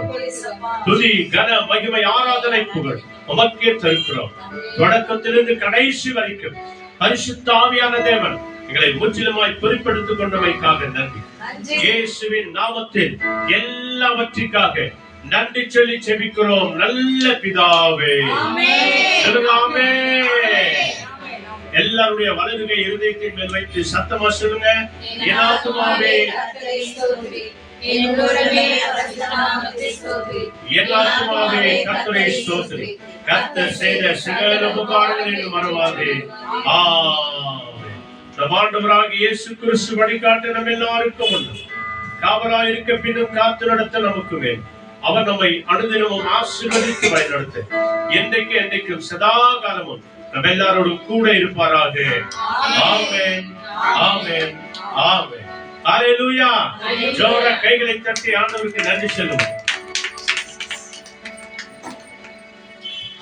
துதி கன மகிமை ஆராதனை புகழ் உமக்கே தருகிறோம். தொடக்கத்திலிருந்து கடைசி வரைக்கும் பரிசுத்த ஆவியான தேவன் எங்களை முற்றிலுமாய் பொறுப்பெடுத்துக் கொண்டமைக்காக நன்றி. இயேசுவின் நாமத்தில் எல்லாவற்றிற்காக நன்றி சொல்லி ஜெபிக்கிறோம் நல்ல பிதாவே. ஆமென். எல்லாருடைய வலதுகை இருதயத்தின் மேல் வைத்து சத்தமா சொல்லுங்க. என் ஆத்துமாவே கர்த்தரை ஸ்தோத்திரி, கர்த்தர் செய்த சகல உபகாரங்களை மறவாதே. ஆமென். ஆண்டவராகிய இயேசு கிறிஸ்து வழிகாட்ட நம்ம எல்லாருக்கும் உண்டு. காவலாய் இருக்க பின்னும் காத்து நடத்த நமக்கு வேண்டும். அவர் நம்மை அனுதினமும் ஆசீர்வதித்து வழிநடத்த என்றைக்கு என்றைக்கும் சதா காலமும் நம்ம எல்லாரோடும் கூட இருப்பாராக. ஆமென் ஆமென் ஆமென். ஹல்லேலூயா. ஜோர கைகளை தட்டி ஆண்டவருக்கு நன்றி சொல்லுவோம்.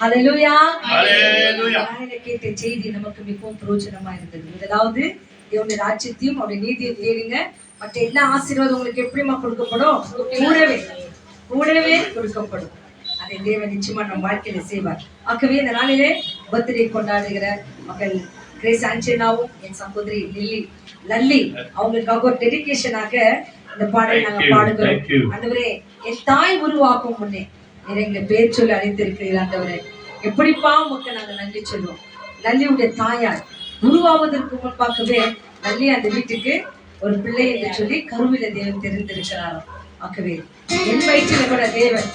ஹல்லேலூயா. ஹல்லேலூயா. கேட்ட செய்தி நமக்கு மிகவும் பிரயோஜனமா இருந்தது. முதலாவது தேவனுடைய ராஜ்யத்தையும் அவருடைய நீதியை தேடுங்க. மற்ற எல்லா ஆசீர்வாதம் உங்களுக்கு எப்படிமா கொடுக்கப்படும்? கூடவே கொடுக்கப்படும். அதை தேவன் நிச்சயமா நம்ம வாழ்க்கையில செய்வார். ஆகவே இந்த நாளிலே பர்த்டே கொண்டாடுகிற மகள் கிரேஸ் ஆஞ்சனாவும் என் சகோதரி லல்லி அவங்களுக்காக ஒரு டெடிகேஷனாக இந்த பாடலை நாங்க பாடுகிறோம். ஆண்டவரே, என் தாய் உருவாக்கும் முன்னே எங்களை பேர் சொல்லி அழைத்திருக்கிறீர்கள். ஆண்டவரே, எப்படிப்பா உமக்கு நாங்க நன்றி சொல்லுவோம். லல்லியுடைய தாயார் உருவாவதற்கு முன்பாகவே லல்லி அந்த வீட்டுக்கு ஒரு பிள்ளை என்று சொல்லி கருவில தேவன் தெரிந்திருக்கிறாராம். ஆகவே என் வயிற்றில் கூட தேவன்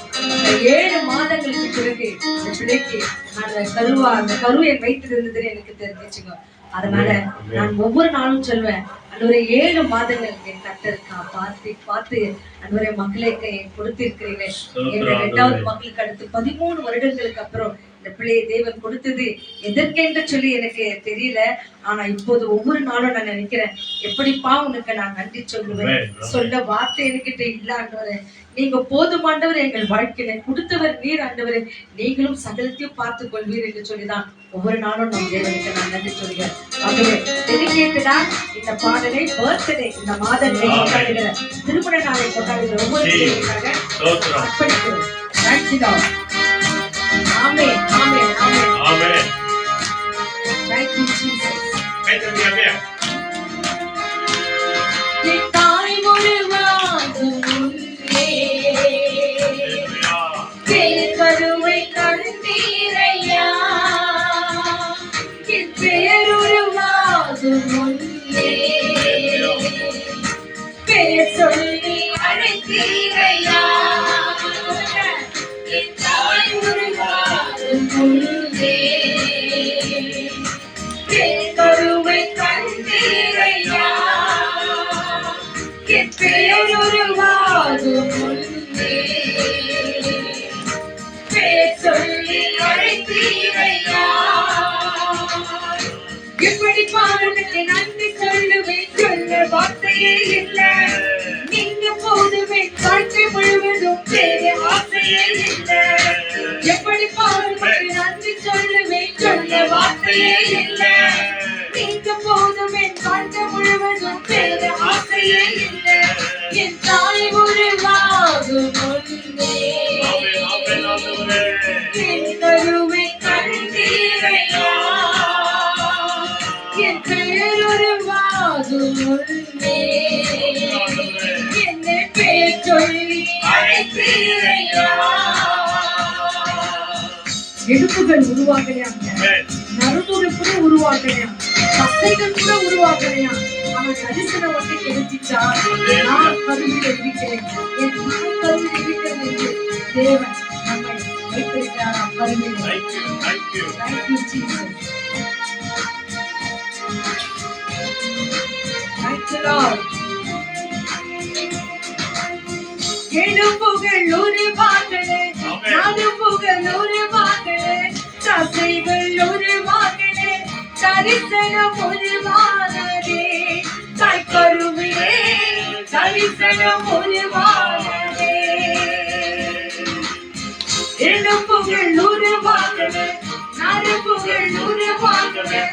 7 மாதங்களுக்கு பிறகு இந்த பிள்ளைக்கு அந்த கரு என் வயிற்றில் இருந்ததுன்னு எனக்கு தெரிஞ்சுச்சுங்க. அதனால நான் ஒவ்வொரு நாளும் சொல்வேன், அன்றுவரை 7 மாதங்கள் என் கர்த்தருக்கா பார்த்து அன்றுவரை மக்களை கொடுத்திருக்கிறீர்கள். என் 2வது மக்களுக்கு அடுத்து 13 வருடங்களுக்கு அப்புறம் இந்த பிள்ளையை தேவன் கொடுத்தது எதற்கென்று சொல்லி எனக்கு தெரியல. ஆனா இப்போது ஒவ்வொரு நாளும் நான் நினைக்கிறேன், எப்படிப்பா உனக்கு நான் நன்றி சொல்லுவேன். சொல்ல வார்த்தை என்கிட்ட இல்ல ஆண்டவரே. நீங்க போதுமாண்டவர், எங்கள் வாழ்க்கையில கொடுத்தவர் நீர் ஆண்டவரே. நீங்களும் சகலத்தையும் பார்த்துக் கொள்வீர் என்று சொல்லிதான் ஒவ்வொரு நாளும் நம் தேவனுக்கு நான் நன்றி சொல்கிறேன். ஆகவே டெடிகேட்டடா இந்த பாடலை பர்த்டே இந்த மாதத்தை கொண்டாடுகிற திருமண நாளை கொண்டாடுகிற ஒவ்வொரு அர்ப்பணிக்கிறோம். ஆமென் ஆமென் ஆமென் ஆமென். Thank you Jesus. தாய் உருவாகும் முன்னே கருவை கண்டீரையா, பேருருவாகும் முன்னே பேர் சொல்லி அழைத்தீரையா. முன்னே என் கருவை கண்டீரையா என் பெயர் உருவாகும் முன்னே பேர் சொல்லி அழைத்தீரையா எப்படி பாருனுக்கு நன்றி சொல்லுவேன் சொல்ல வார்த்தையே இல்லை நீங்க போதுமே வாழ்க்கை முழுவதும் வேறு ஆசையே இல்லை எப்படி பாருனுக்கு நன்றி சொல்லுவேன் சொல்ல வார்த்தையே இல்லை நீங்க போதுமே வாழ்க்கை முழுவதும் வேறு ஆசையே இல்லை என் தாய் உருவாகும் முன்னே என் கருவை கண்டீரையா என் பெயர் உருவாகும் முன்னே என்னை பெயர் சொல்லி அழைத்தீரையா எலும்புகள் உருவாகலையாங்க, நரம்புகள் கூட உருவாகலையா, தசைகள் கூட உருவாகலையா. ஆனா தரிசனம் ஒன்றை கிடைச்சிச்சா, நான் கருவில் இருக்கிறேன், என் தாய் கருவில் இருக்கிறேன் என்று தேவன் நம்மை வைத்திருக்கிறாராம் கருவில். Thank you, Jesus. Thank you, Lord. எலும்புகள் உருவாகலே, நரம்புகள் உருவாகலே, தசைகள் உருவாகலே, தரிசனம் உருவானதே, தாய் கருவிலே தரிசனம் உருவானதே. எலும்புகள் உருவாகலே, நரம்புகள் உருவாகலே,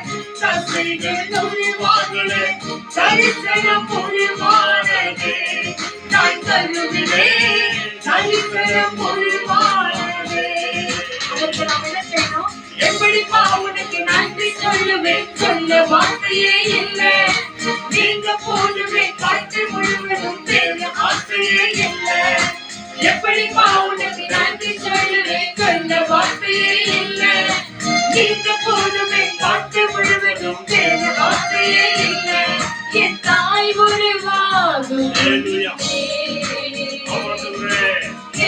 தசைகள் உருவாகலே, தரிசனம் உருவானதே, தாய் கருவிலே தரிசனம் உருவானதே. அதற்கு நாம் என்ன செய்யணும்? எப்படி உனக்கு நன்றி சொல்லுவேன் சொல்ல வார்த்தையே இல்லை நீங்க போடுவே காற்று முழுவதும் வேறு ஆசையே இல்லை எப்படி உனக்கு நன்றி சொல்லுவேன் சொல்ல வார்த்தையே இல்லை நீங்க போடுவே காற்று முழுவதும் வேறு ஆசையே இல்லை என் தாய் உருவாகும்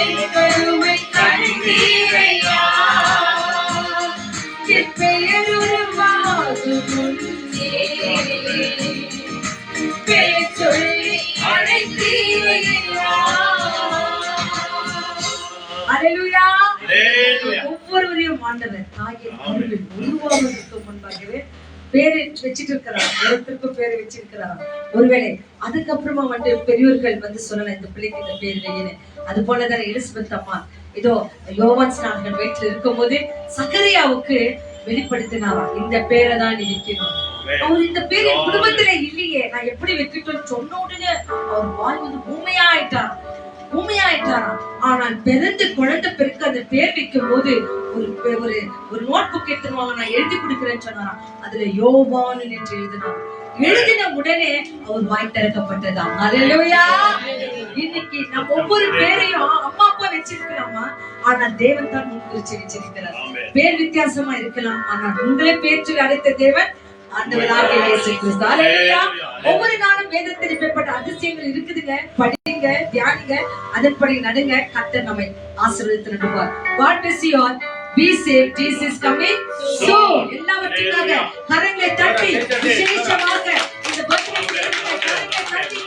என் கருவை கண்டீரையா என் பெயர் உருவாகும் முன்னே பெயர் சொல்லி அழைத்தீரையா. அல்லேலூயா. ஒவ்வொருவரையும் ஆண்டவர் தாயின் கருவில் உருவாவதற்கு முன்பாகவே பேரை வச்சிட்டு இருக்கிறார், ஒருத்தருக்கும் பேரை வச்சிருக்கிறார். ஒருவேளை அதுக்கப்புறமா பெரியவர்கள் சொல்லலாம் இந்த பிள்ளைக்கு இந்த பேர் வையனு. அது போலதான் எலிசபெத் அம்மா இதோ யோவான் ஸ்நானகன் வீட்டுல இருக்கும் போது சகரியாவுக்கு வெளிப்படுத்தினாராம் இந்த பேரை தான் இருக்கணும். அவர் இந்த பேர் என் குடும்பத்துல இல்லையே நான் எப்படி வைக்கட்டும் சொன்ன உடனே அவர் வாய் ஊமையாயிட்டார். ஆனால் பிறந்து குழந்தை பிறக்க அந்த பேர் வைக்கும் போது ஒரு நோட் புக் எடுத்துருவாங்க, நான் எழுதி கொடுக்கிறேன்னு சொன்னாராம். அதுல யோவான் என்று எழுதினார். எழுதின உடனே அவர் வாய் திறக்கப்பட்டதாம். அல்லேலூயா. இன்னைக்கு நம்ம ஒவ்வொரு பேரையும் அம்மா அப்பா வச்சிருக்கலாமா, ஆனா தேவன் தான் முன்குறிச்சு வச்சிருக்கிறார். பேர் வித்தியாசமா இருக்கலாம், ஆனால் உங்களை பேற்றில் அழைத்த தேவன் ஆண்டவராகிய இயேசு கிறிஸ்து. அல்லேலூயா. ஒவ்வொரு நாளும் வேதத்தில் இப்படிப்பட்ட அதிசயங்கள் இருக்குதுங்க. படிங்க, தியானிங்க, அதன்படி நடுங்க. கர்த்தர் நம்மை ஆசீர்வதித்து நடத்துவார். God bless you all. Be safe. Jesus is coming soon. எல்லாவற்றுக்காக கரங்களை தட்டி விசேஷமாக இந்த பர்த்டே